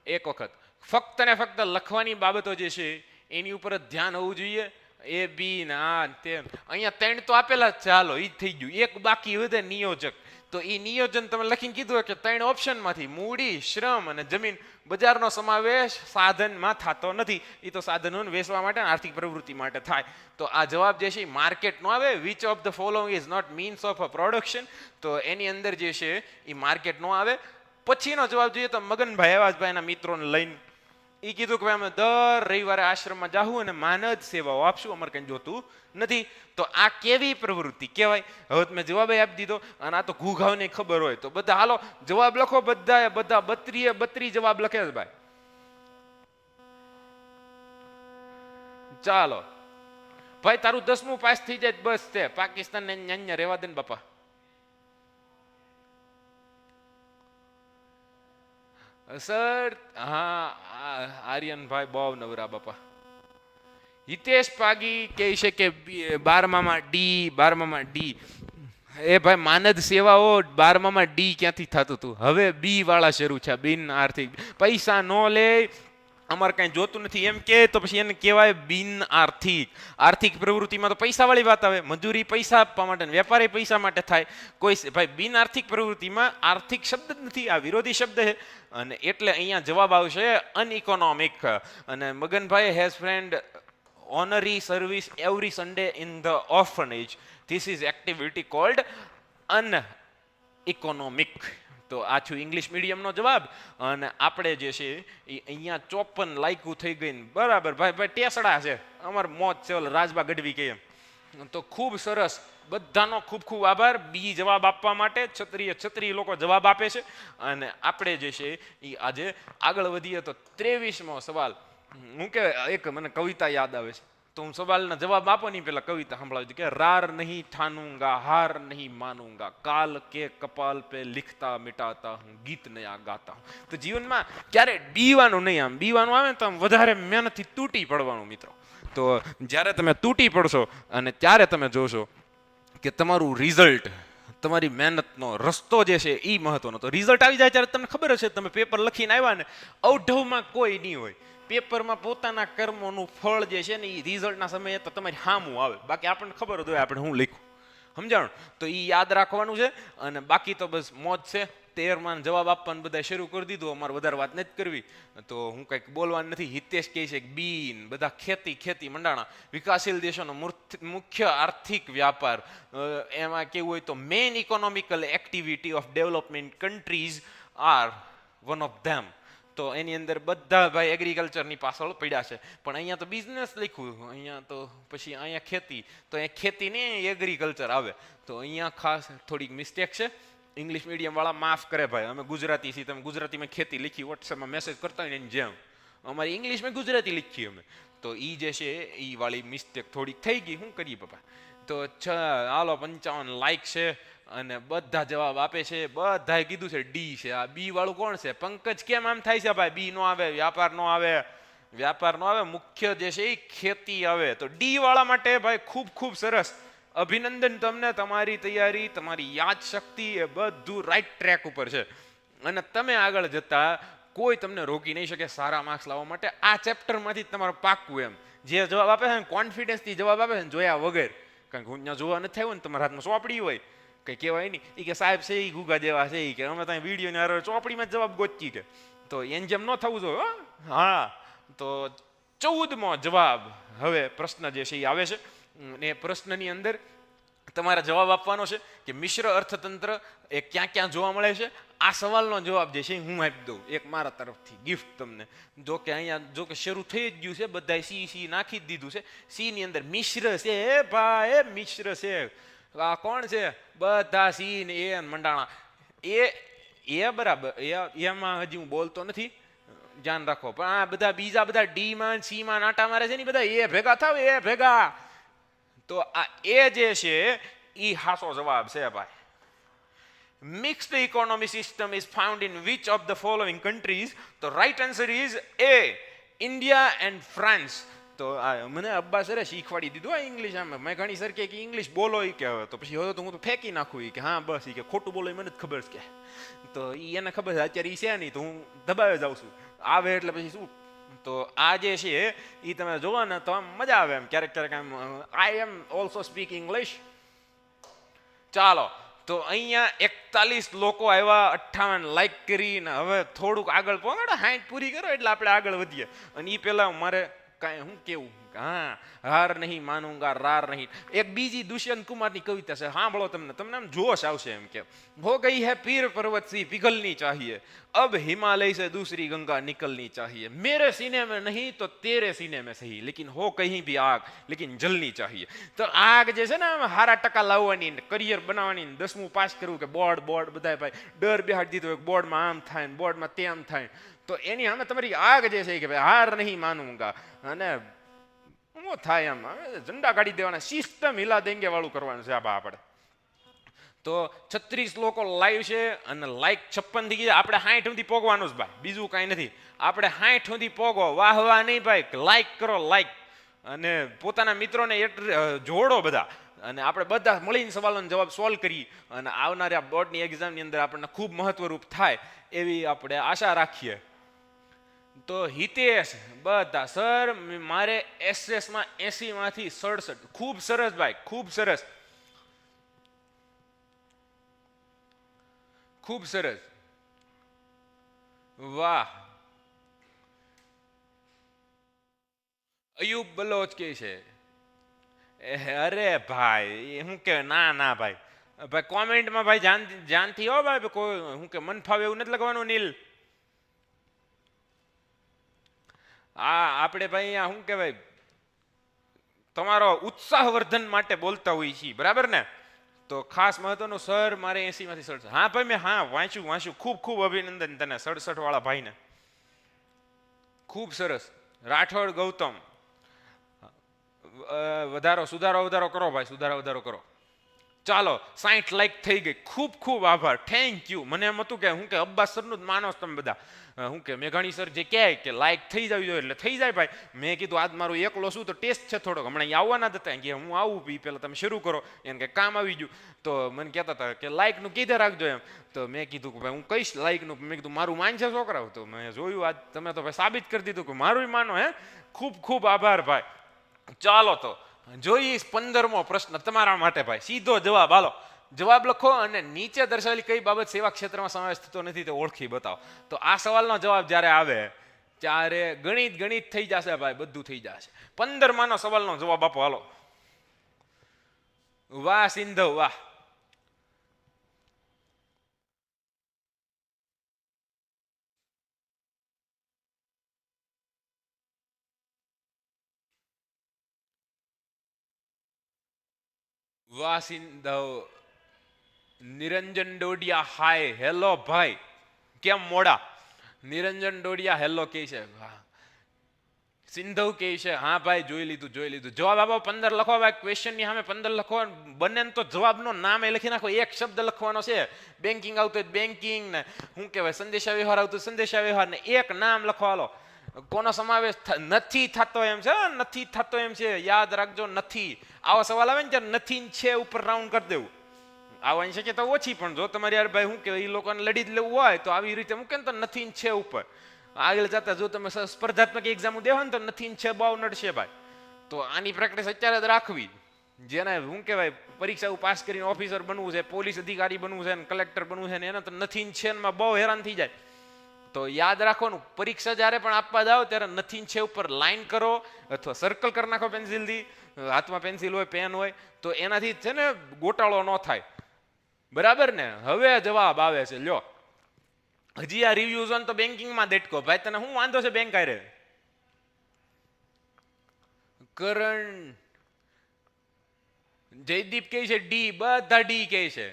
એક વખત. ફક્ત ને ફક્ત લખવાની બાબતો જે છે એની ઉપર જ ધ્યાન હોવું જોઈએ. એ બી ના તે અહીંયા 3 તો આપેલા જ. ચાલો એ થઈ ગયું. એક બાકી વધે નિયોજક. તો એ નિયોજન તમે લખીને કીધું કે 3 ઓપ્શનમાંથી મૂડી, શ્રમ અને જમીન, બજારનો સમાવેશ સાધનમાં થતો નથી. એ તો સાધનોને વેચવા માટે આર્થિક પ્રવૃત્તિ માટે થાય. તો આ જવાબ જે છે એ માર્કેટ નો આવે. Which of the following is not means of a production. તો એની અંદર જે છે એ માર્કેટ નો આવે. પછીનો જવાબ જોઈએ તો મગનભાઈ અવાજભાઈના મિત્રોને લઈને એ કીધું કે ભાઈ અમે દર રવિવારે આશ્રમમાં જાહું અને માનદ સેવાઓ આપશું, અમારે કંઈ જોતું નથી. તો આ કેવી પ્રવૃત્તિ કહેવાય? હવે તમે જવાબ આપી દીધો, અને આ તો ઘૂઘાવને ખબર હોય તો બધા હાલો જવાબ લખો. બધા 32 જવાબ લખે છે ભાઈ. ચાલો ભાઈ, તારું 10મું પાસ થઈ જાય બસ. તે પાકિસ્તાન ને ન્યા રહેવા દે ને બાપા. સર હા આર્યનભાઈ બહુ નવરા બાપા. હિતેશ પાગી કહે છે કે 12મામાં ડી. એ ભાઈ માનદ સેવાઓ 12મામાં ડી ક્યાંથી થતું હતું? હવે બી વાળા શરૂ છે. બિન આર્થિક. પૈસા નો લે, અમારે કઈ જોતું નથી એમ કે તો પછી એને કહેવાય બિન આર્થિક. આર્થિક પ્રવૃત્તિમાં તો પૈસા વાળી વાત આવે. મજૂરી પૈસા આપવા માટે, વેપારી પૈસા માટે થાય. કોઈ ભાઈ બિન આર્થિક પ્રવૃત્તિમાં આર્થિક શબ્દ જ નથી, આ વિરોધી શબ્દ છે. અને એટલે અહીંયા જવાબ આવશે અનઇકોનોમિક. અને Maganbhai has friend honorary service every Sunday in the orphanage. This is activity called uneconomic. તો આ છું ઇંગ્લિશ મીડિયમનો જવાબ. અને આપણે જે છે એ અહીંયા 54 લાયકું થઈ ગઈ ને બરાબર. ભાઈ ટેસડા છે, અમાર મોજ છે, ઓલા રાજબા ગઢવી કહે. તો ખૂબ સરસ, બધાનો ખૂબ ખૂબ આભાર બી જવાબ આપવા માટે. ક્ષત્રિય લોકો જવાબ આપે છે. અને આપણે જે છે એ આજે આગળ વધીએ તો 23મો સવાલ. હું કે એક મને કવિતા યાદ આવે છે, તો હું સવાલના જવાબ આપો નહીં પેલા કવિતા સંભળાવી કે રાર નહીં ઠાનુંગા, હાર નહીં માનુંગા, કાલ કે કપાલ પે લિખતા મિટાતા હું, ગીત નયા ગાતા હું. તો જીવનમાં ક્યારે બીવાનું નહીં. આમ બીવાનું આવે તો આમ વધારે મહેનતથી તૂટી પડવાનું મિત્રો. તો જ્યારે તમે તૂટી પડશો અને ત્યારે તમે જોશો કે તમારું રિઝલ્ટ, તમારી મહેનતનો રસ્તો જે છે એ મહત્વનો. તો રિઝલ્ટ આવી જાય ત્યારે તમને ખબર હશે, તમે પેપર લખીને આવ્યા ને, અવઢવમાં કોઈ નહીં હોય. પેપરમાં પોતાના કર્મોનું ફળ જે છે ને એ રિઝલ્ટના સમયે તો તમારી સામું આવે. બાકી આપણને ખબર જ હોય આપણે શું લખ્યું, સમજાણું? તો એ યાદ રાખવાનું છે. અને બાકી તો બસ મોજ છે. 13માં જવાબ આપવાનું બધા શરૂ કરી દીધું. અમારે વધારે વાત નથી કરવી, તો હું કંઈક બોલવાનું નથી. હિતેશ કહે છે બીન બધા ખેતી મંડાણા. વિકાસશીલ દેશોનો મુખ્ય આર્થિક વ્યાપાર, એમાં કેવું હોય તો main economical activity of development countries are one of them. તો એની અંદર બધા ભાઈ એગ્રીકલ્ચરની પાછળ પડ્યા છે, પણ અહીંયા તો બિઝનેસ લખ્યું, અહીંયા તો પછી અહીંયા ખેતી, તો અહીંયા ખેતી ને એગ્રીકલ્ચર આવે. તો અહીંયા ખાસ થોડીક મિસ્ટેક છે. ઇંગ્લિશ મીડિયમ વાળા માફ કરે ભાઈ, અમે ગુજરાતી છીએ, તમે ગુજરાતીમાં ખેતી લખી વોટ્સએપમાં મેસેજ કરતા હોય ને એની જેમ અમારી ઇંગ્લિશમાં ગુજરાતી લખી અમે, તો એ જે છે એ વાળી મિસ્ટેક થોડીક થઈ ગઈ, શું કરીએ પપ્પા. તો હાલો 55 લાઈક છે અને બધા જવાબ આપે છે, બધાએ કીધું છે ડી છે. આ બી વાળું કોણ છે? પંકજ કેમ આમ થાય છે ભાઈ? બી નો આવે, વ્યાપાર નો આવે, વ્યાપાર નો આવે, મુખ્ય જે છે એ ખેતી આવે. તો ડી વાળા માટે ભાઈ ખૂબ ખૂબ સરસ અભિનંદન તમને. તમારી તૈયારી, તમારી યાદ શક્તિ એ બધું રાઈટ ટ્રેક ઉપર છે અને તમે આગળ જતા કોઈ તમને રોકી નહીં શકે સારા માર્ક્સ લાવવા માટે. આ ચેપ્ટરમાંથી તમારું પાક્કું એમ જે જવાબ આપે છે કોન્ફિડન્સથી જવાબ આપે છે જોયા વગર, કારણ કે અહીંયા જોવા નથી થયું ને તમારા હાથમાં ચોપડી હોય કંઈ કહેવાય નહીં. એ કે સાહેબ છે એ ગુગા જેવા છે, એ કે અમે ત્યાં વિડીયોને હારે ચોપડીમાં જવાબ ગોચી કે, તો એમ જેમ ન થવું જોઈએ. હા, તો 14મો જવાબ હવે પ્રશ્ન જે છે એ આવે છે ને પ્રશ્નની અંદર તમારે જવાબ આપવાનો છે કે મિશ્ર અર્થતંત્ર એ ક્યાં ક્યાં જોવા મળે છે. આ સવાલનો જવાબ જે છે હું આપી દઉં એક મારા તરફથી ગિફ્ટ તમને. જો કે અહીંયા જો કે શરૂ થઈ જ ગયું છે, બધાએ સી નાખી જ દીધું છે. સી ની અંદર મિશ્ર છે ભાઈ, મિશ્ર છે. આ કોણ છે? બધા સી ને એ મંડાણા. એ બરાબર, એમાં હજી હું બોલતો નથી, ધ્યાન રાખો. પણ આ બધા બીજા બધા ડી માં સી માં નાટા મારે છે ને બધા એ ભેગા થાવ, એ ભેગા. તો આ એ જે છે એ હાસો જવાબ છે ભાઈ. Mixed economy system is found in which of the following countries? The right answer is A, India and France. તો મને અબ્બા સરે શીખવાડી દીધું આ ઇંગ્લિશ. આમ મેં ઘણી સર કે ઇંગ્લિશ બોલો કે હવે તો પછી હવે તો હું તો ફેંકી નાખું કે હા બસ કે ખોટું બોલો મને જ ખબર છે કે. તો એને ખબર છે અત્યારે એ છે નહીં તો હું દબાવે જાઉં છું, આવે એટલે પછી શું. તો આ જે છે એ તમે જોવો ને તો આમ મજા આવે એમ ક્યારેક ક્યારેક આમ. આઈ એમ ઓલ્સો સ્પીક ઇંગ્લિશ. ચાલો, તો અહીંયા 41 લોકો આવ્યા, 58 લાઈક કરીને હવે થોડુંક આગળ પહોંચાડો, 60 પૂરી કરો એટલે આપણે આગળ વધીએ. અને એ પહેલા મારે કાંઈ શું કેવું, હા હાર નહીં માનુંગા રાર નહીં. એક બીજી દુષ્યંત કુમારની કવિતા છે, સાંભળો તમને તમને આમ જોશ આવશે. એમ કે હો ગઈ હે પીર પર્વત સી पिघलनी चाहिए, अब हिमालय से दूसरी गंगा निकलनी चाहिए, मेरे सीने में नहीं तो तेरे सीने में सही, लेकिन हो कहीं भी आग लेकिन जलनी चाहिए. તો આગ જે છે ને હારા ટકા લાવવાની, કરિયર બનાવવાની, 10મું પાસ કરવું કે બોર્ડ બધા ભાઈ ડર બેહાડી દીધો બોર્ડમાં આમ થાય ને બોર્ડમાં તેમ થાય. તો એની સામે તમારી આગ જે છે કે ભાઈ હાર નહીં માનુંગા, અને શું થાય એમ ઝંડા કાઢી દેવાના, સિસ્ટમ હિલા દેંગે વાળું કરવાનું છે આ આપણે. તો 36 લોકો લાઈવ છે અને લાઈક 56 થઈ ગયા. આપણે 60 સુધી પોગવાનું જ ભાઈ, બીજું કાંઈ નથી. આપણે 60 સુધી પોગો, વાહ વાહ નહીં ભાઈ, લાઈક કરો લાઈક, અને પોતાના મિત્રોને જોડો બધા, અને આપણે બધા મળીને સવાલોનો જવાબ સોલ્વ કરી અને આવનારી આ બોર્ડની એક્ઝામની અંદર આપણને ખૂબ મહત્વરૂપ થાય એવી આપણે આશા રાખીએ. તો હિતેશ બધા સર મારે એસએસમાં 80માંથી 67. ખૂબ સરસ ભાઈ, ખૂબ સરસ, ખૂબ સરસ, વાહ. અયુબ બલોચ કે છે અરે ભાઈ હું કે ના ભાઈ ભાઈ કોમેન્ટમાં ભાઈ જાનથી હો ભાઈ, કોઈ હું કે મન ફાવે એવું નથી લખવાનું નીલ. આ આપણે ભાઈ અહીંયા શું કહેવાય તમારો ઉત્સાહવર્ધન માટે બોલતા હોઈએ છીએ, બરાબર ને. તો ખાસ મહત્વનું સર મારે 80માંથી 67. હા ભાઈ મેં હા વાંચ્યું. ખૂબ ખૂબ અભિનંદન તને 67 વાળા ભાઈને, ખૂબ સરસ. રાઠોડ ગૌતમ સુધારો કરો ભાઈ, સુધારો કરો. ચાલો 60 લાઈક થઈ ગઈ, ખૂબ ખૂબ આભાર, થેન્ક યુ. મને એમ હતું કે હું કે અબ્બાસ સરનું જ માનો તમે બધા, હું કે મેઘાણી સર જે કહે કે લાઈક થઈ જવી જોઈએ એટલે થઈ જાય ભાઈ. મેં કીધું આજ મારું એકલો શું તો ટેસ્ટ છે થોડોક, હમણાં અહીંયા આવવાના જ હતા કે હું આવું પહેલાં તમે શરૂ કરો, એને કે કામ આવી ગયું. તો મને કહેતા હતા કે લાઈકનું કીધે રાખજો એમ. તો મેં કીધું કે ભાઈ હું કહીશ લાઈકનું. મેં કીધું મારું માનશે છોકરાઓ. તો મેં જોયું આજ તમે તો ભાઈ સાબિત કરી દીધું કે મારું માનો. હે ખૂબ ખૂબ આભાર ભાઈ. ચાલો તો જોઈએ 15મો પ્રશ્ન તમારા માટે ભાઈ, સીધો જવાબ. હાલો જવાબ લખો અને નીચે દર્શાવેલી કઈ બાબત સેવા ક્ષેત્રમાં સમાવેશ થતો નથી તે ઓળખી બતાવો. તો આ સવાલનો જવાબ જ્યારે આવે ત્યારે ગણિત થઈ જશે ભાઈ, બધું થઈ જશે. 15માનો સવાલનો જવાબ આપો હાલો. વાહ સિંધવ વાહ. વાહ સિંધવ, નિરંજન ડોડિયા હાય હેલો ભાઈ, કેમ મોડા? નિરંજન ડોડિયા હેલો કે છે, વાહ. સિંધવ કે છે હા ભાઈ જોઈ લીધું. જવાબ આપો 15 લખો ભાઈ, ક્વેશ્ચન ની સામે 15 લખો. બને તો જવાબનો નામ એ લખી નાખો, એક શબ્દ લખવાનો છે. બેન્કિંગ આવતું હોય બેન્કિંગ ને, શું કહેવાય સંદેશા વ્યવહાર આવતું સંદેશા વ્યવહાર ને, એક નામ લખો. હાલો, કોનો સમાવેશ નથી થતો એમ છે, નથી થતો એમ છે, યાદ રાખજો. નથી આવો સવાલ આવે ને ત્યારે નથી છે ઉપર રાઉન્ડ કરી દેવું. આવવાની શક્યતા ઓછી, પણ જો તમારે યાર ભાઈ શું કહેવાય એ લોકોને લડી જ લેવું હોય તો આવી રીતે મૂકે ને તો નથી છે ઉપર. આગળ જતા જો તમે સ્પર્ધાત્મક એક્ઝામ દેવો ને તો નથી છે બહુ નડશે ભાઈ. તો આની પ્રેક્ટિસ અત્યારે જ રાખવી. જેને શું કહેવાય પરીક્ષા પાસ કરીને ઓફિસર બનવું છે, પોલીસ અધિકારી બનવું છે, કલેક્ટર બનવું છે ને, એને તો નથી છે એમાં બહુ હેરાન થઈ જાય. તો યાદ રાખવાનું, પરીક્ષા જ્યારે પણ આપવા જાઓ ત્યારે નથી છે ઉપર લાઈન કરો અથવા સર્કલ કરી નાખો પેન્સિલથી. હાથમાં પેન્સિલ હોય પેન હોય તો એનાથી છે ને ગોટાળો ન થાય. બરાબર ને? હવે જવાબ આવે છે, લ્યો. હજી આ રિવ્યુ ઝોન તો બેન્કિંગમાં દેટકો ભાઈ, તને શું વાંધો છે બેંક આરે? કરણ, જયદીપ કહે છે ડી, બધા ડી કહે છે.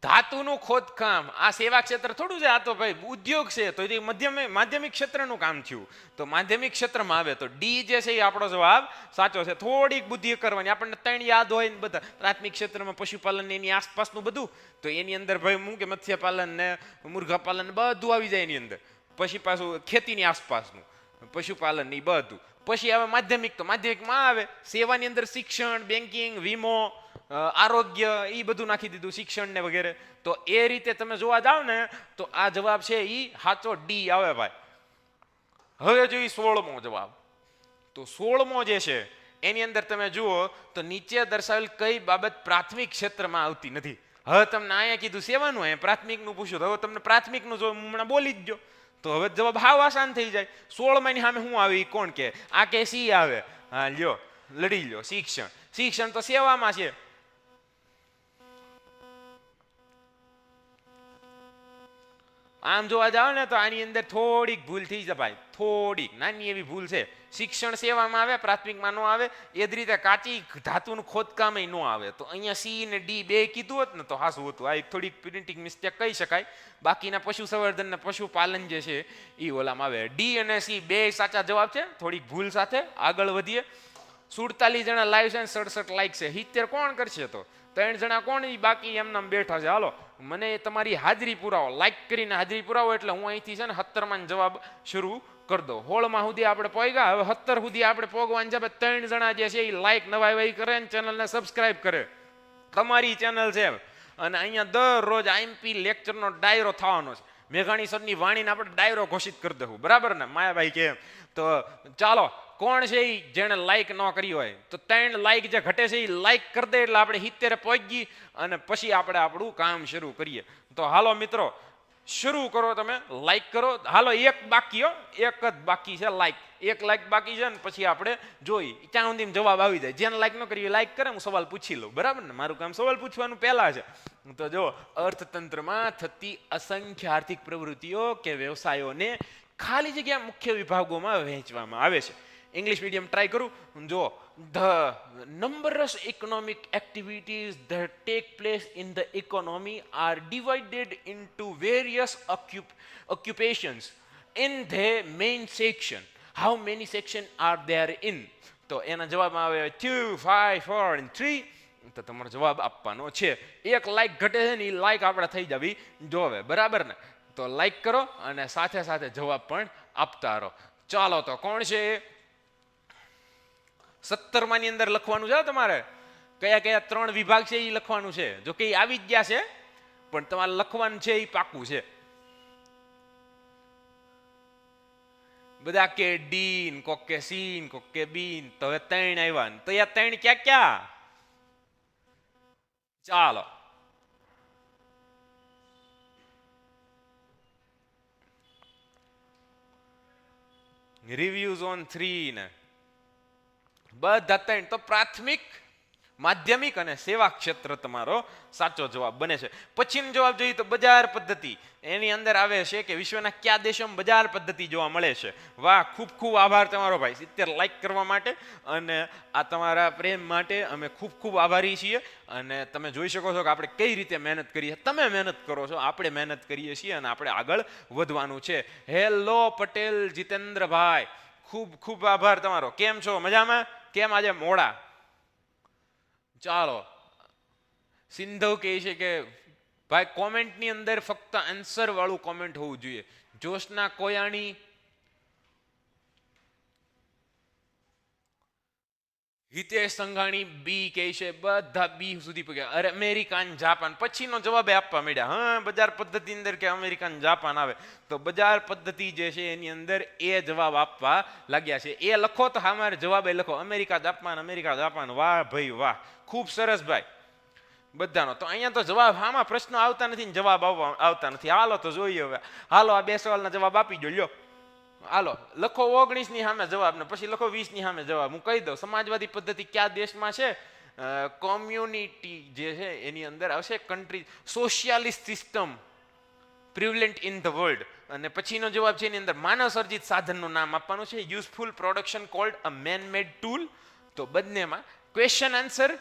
ધાતુનું ખોદકામ આ સેવા ક્ષેત્ર થોડું છે, આ તો ભાઈ ઉદ્યોગ છે. તો એ માધ્યમિક ક્ષેત્રનું કામ થયું. તો માધ્યમિક ક્ષેત્રમાં આવે તો ડી જે છે એ આપણો જવાબ સાચો છે. થોડીક બુદ્ધિ કરવાની, આપણને 3 યાદ હોય ને બધા. પ્રાથમિક ક્ષેત્રમાં પશુપાલન એની આસપાસનું બધું, તો એની અંદર ભાઈ હું કે મત્સ્યપાલન ને મુર્ગા પાલન બધું આવી જાય એની અંદર. પછી પાછું ખેતીની આસપાસનું પશુપાલન ની બધું. પછી આવે માધ્યમિક, તો માધ્યમિકમાં આવે સેવાની અંદર શિક્ષણ, બેન્કિંગ, વીમો, આરોગ્ય, એ બધું નાખી દીધું, શિક્ષણ ને વગેરે. તો એ રીતે તમે જોવા જાવ ને તો આ જવાબ છે એ સાચો ડી આવે ભાઈ. હવે જોઈએ 16મો જવાબ. તો 16મો જે છે એની અંદર તમે જુઓ તો નીચે દર્શાવેલ કઈ બાબત પ્રાથમિક ક્ષેત્રમાં આવતી નથી. હવે તમને અહીંયા કીધું સેવાનું, અહીંયા પ્રાથમિકનું પૂછ્યું, તો હવે તમને પ્રાથમિકનું જો હમણાં બોલી જ ગયો તો હવે જવાબ હાવ આસાન થઈ જાય. 16માં ની સામે શું આવે એ કોણ કે? આ કે સી આવે. હા લ્યો, લડી લ્યો. શિક્ષણ. શિક્ષણ તો સેવામાં છે. આમ જોવા જાવ ને તો આની અંદર થોડીક ભૂલ થઈ જાય ભાઈ, થોડીક નાની એવી ભૂલ છે. શિક્ષણ સેવામાં આવે, પ્રાથમિકમાં ન આવે. એ જ રીતે કાચી ધાતુનું ખોદકામ ન આવે. તો અહીંયા સી ને ડી બે કીધું હોત ને તો હાસું હતું. આ એક થોડીક પ્રિન્ટિંગ મિસ્ટેક કહી શકાય. બાકીના પશુ સંવર્ધન ને પશુપાલન જે છે એ ઓલામાં આવે. ડી અને સી બે સાચા જવાબ છે, થોડીક ભૂલ સાથે. આગળ વધીએ. 47 જણા લાઈવ છે, 67 લાઈક છે. 70 કોણ કરશે? તો 3 જણા કોણ બાકી એમના બેઠા છે. હાલો, મને તમારી હાજરી પુરાવો, લાઈક કરીને હાજરી પુરાવો એટલે હું અહીંથી છે ને 17માં જવાબ શરૂ કરી દો. 16માં સુધી આપણે પહોંચ્યા, હવે 17 સુધી આપણે પહોંચવાની છે. 3 જણા જે છે એ લાઈક નવાઈ કરે ને ચેનલને સબસ્ક્રાઇબ કરે. તમારી ચેનલ છે અને અહીંયા દરરોજ આઈએમપી લેક્ચરનો ડાયરો થવાનો છે. મેઘાણી સરની વાણીને આપણે ડાયરો ઘોષિત કરી દઉં. બરાબર ને માયાભાઈ? કે તો ચાલો, કોણ છે એ જેણે લાઈક ન કરી હોય તો 3 લાઈક જે ઘટે છે એ લાઈક કરી દે એટલે આપણે 70 પહોંચી અને પછી આપણે આપણું કામ શરૂ કરીએ. તો હાલો મિત્રો, શરૂ કરો, તમે લાઈક કરો. હાલો, એક બાકી, એક જ બાકી છે લાઈક. 1 લાઈક બાકી છે ને પછી આપણે જોઈ ત્યાં સુધી જવાબ આવી જાય. જેને લાઈક ન કરી લાઈક કરે, હું સવાલ પૂછી લઉં. બરાબર ને? મારું કામ સવાલ પૂછવાનું પહેલા છે. તો જો, અર્થતંત્રમાં થતી અસંખ્ય આર્થિક પ્રવૃત્તિઓ કે વ્યવસાયોને ખાલી જગ્યા મુખ્ય વિભાગોમાં વહેંચવામાં આવે છે. ઇંગ્લિશ મીડિયમ ટ્રાય કરું. જો, the numbers economic activities that take place in the economy are divided into various occupations in the main section. How many sections are there in? તો એના જવાબમાં આવે 2, 5, 4 and 3. તો તમારો જવાબ આપવાનો છે. 1 લાઈક ઘટે છે ને એ લાઈક આપણે થઈ જવી જોવે. બરાબર ને? તો લાઈક કરો અને સાથે સાથે જવાબ પણ આપતા રહો. ચાલો, તો કોણ છે? 17માં ની અંદર લખવાનું છે તમારે. કયા કયા 3 વિભાગ છે એ લખવાનું છે. જો કે આવી જ ગયા છે પણ તમારે લખવાનું છે એ પાકું છે. બધા કે ડી, કોક કે સી, કોક કે બી. તો હવે 3 આવ્યા. તો એ 3 ક્યાં ક્યાં? ચાલો, રિવ્યુઝ ઓન 3 ને બધા 3. તો પ્રાથમિક, માધ્યમિક અને સેવા ક્ષેત્ર તમારો સાચો જવાબ બને છે. પછીનો જવાબ જોઈએ તો બજાર પદ્ધતિ. એની અંદર આવે છે કે વિશ્વના કયા દેશોમાં બજાર પદ્ધતિ જોવા મળે છે. વાહ, ખૂબ ખૂબ આભાર તમારો ભાઈ 70 લાઈક કરવા માટે અને આ તમારા પ્રેમ માટે અમે ખૂબ ખૂબ આભારી છીએ. અને તમે જોઈ શકો છો કે આપણે કઈ રીતે મહેનત કરીએ. તમે મહેનત કરો છો, આપણે મહેનત કરીએ છીએ અને આપણે આગળ વધવાનું છે. હેલો પટેલ જીતેન્દ્રભાઈ, ખૂબ ખૂબ આભાર તમારો. કેમ છો? મજામાં? કેમ આજે મોડા? ચાલો, સિંધવ કહે છે કે ભાઈ કોમેન્ટની અંદર ફક્ત આન્સર વાળું કોમેન્ટ હોવું જોઈએ. જોશના કોયાણી, હિતેશ સંઘાણી બી કહે છે, બધા બી સુધી પગ્યા. અરે અમેરિકા અને જાપાન પછીનો જવાબ આપવા માંડ્યા. હા, બજાર પદ્ધતિ અંદર કે અમેરિકા અને જાપાન આવે તો બજાર પદ્ધતિ જે છે એની અંદર એ જવાબ આપવા લાગ્યા છે. એ લખો તો હા, મારે જવાબ એ લખો અમેરિકા જાપાન, અમેરિકા જાપાન. વાહ ભાઈ વાહ, ખૂબ સરસ ભાઈ બધાનો. તો અહીંયા તો જવાબ આમાં પ્રશ્નો આવતા નથી ને જવાબ આવતા નથી. હાલો તો જોઈએ હવે. હાલો આ બે સવાલના જવાબ આપી જો. લ્યો હાલો, લખો 19 ની સામે જવાબ ને પછી લખો 20 ની સામે જવાબ. હું કહી દઉં સમાજવાદી પદ્ધતિ કયા દેશમાં છે. કોમ્યુનિટી જે છે એની અંદર આવશે country. Socialist system prevalent in the world. અને પછીનો જવાબ છે એની અંદર માનવ સર્જિત સાધનનું નામ આપવાનું છે. યુઝફુલ પ્રોડક્શન કોલ્ડ અ મેન મેડ ટૂલ. તો બંનેમાં ક્વેશ્ચન આન્સર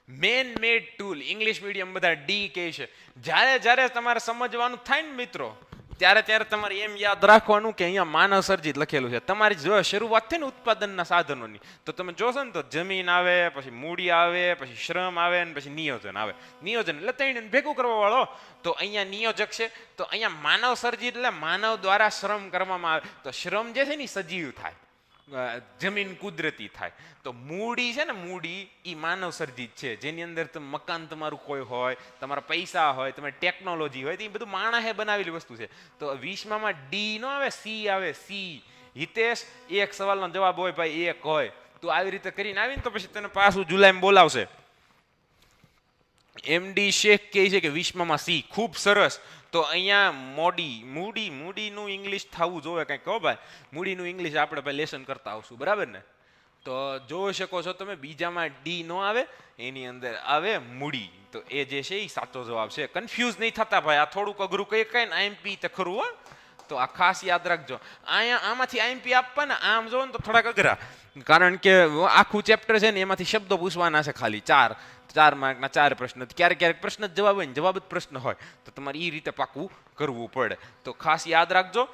મેન મેડ ટૂલ. ઇંગ્લિશ મીડિયમ બધા ડી કહે છે. જ્યારે જ્યારે તમારે સમજવાનું થાય ને મિત્રો, ત્યારે ત્યારે તમારે એમ યાદ રાખવાનું કે અહીંયા માનવ સર્જિત લખેલું છે. તમારી જો શરૂઆત થઈ ને ઉત્પાદનના સાધનોની તો તમે જોશો ને તો જમીન આવે, પછી મૂડી આવે, પછી શ્રમ આવે ને પછી નિયોજન આવે. નિયોજન એટલે ત્રણ ભેગું કરવા વાળો. તો અહીંયા નિયોજક છે. તો અહીંયા માનવ સર્જિત એટલે માનવ દ્વારા શ્રમ કરવામાં આવે. તો શ્રમ જે છે ને સજીવ થાય, જમીન કુદરતી થાય. તો મૂડી છે ને, મૂડી એ માનવ સર્જિત છે. જેની અંદર તમે મકાન તમારું કોઈ હોય, તમારા પૈસા હોય, તમારી ટેકનોલોજી હોય, તો એ બધું માણસે બનાવેલી વસ્તુ છે. તો 20માં ડી નો આવે, સી આવે. સી હિતેશ, એક સવાલનો જવાબ હોય ભાઈ, એક હોય. તો આવી રીતે કરીને આવીને તો પછી તને પાછું જુલાઈમાં બોલાવશે. એમડી શેખ કહે છે કે 20માં સી. ખૂબ સરસ. તો અહીંયા મૂડીનું ઇંગ્લિશ થવું જોઈએ કંઈક. કહો ભાઈ, મૂડીનું ઇંગ્લિશ આપણે ભાઈ લેસન કરતા આવશું, બરાબર ને? તો જોઈ શકો છો તમે, બીજામાં ડી નો આવે, એની અંદર આવે મૂડી. તો એ જે છે એ સાચો જવાબ છે. કન્ફ્યુઝ નહીં થતા ભાઈ, આ થોડુંક અઘરું કઈ કઈ ને આઈએમપી તો ખરું હો. તો આ ખાસ યાદ રાખજો. અહીંયા આમાંથી આઈએમપી આપવા ને આમ જો ને તો થોડાક અઘરા, કારણ કે આખું ચેપ્ટર છે ને એમાંથી શબ્દો પૂછવાના છે ખાલી 4 માર્કના 4 પ્રશ્ન. ક્યારેક ક્યારેક પ્રશ્ન જ જવાબ હોય ને જવાબ જ પ્રશ્ન હોય, તો તમારે એ રીતે પાકું કરવું પડે. તો ખાસ યાદ રાખજો.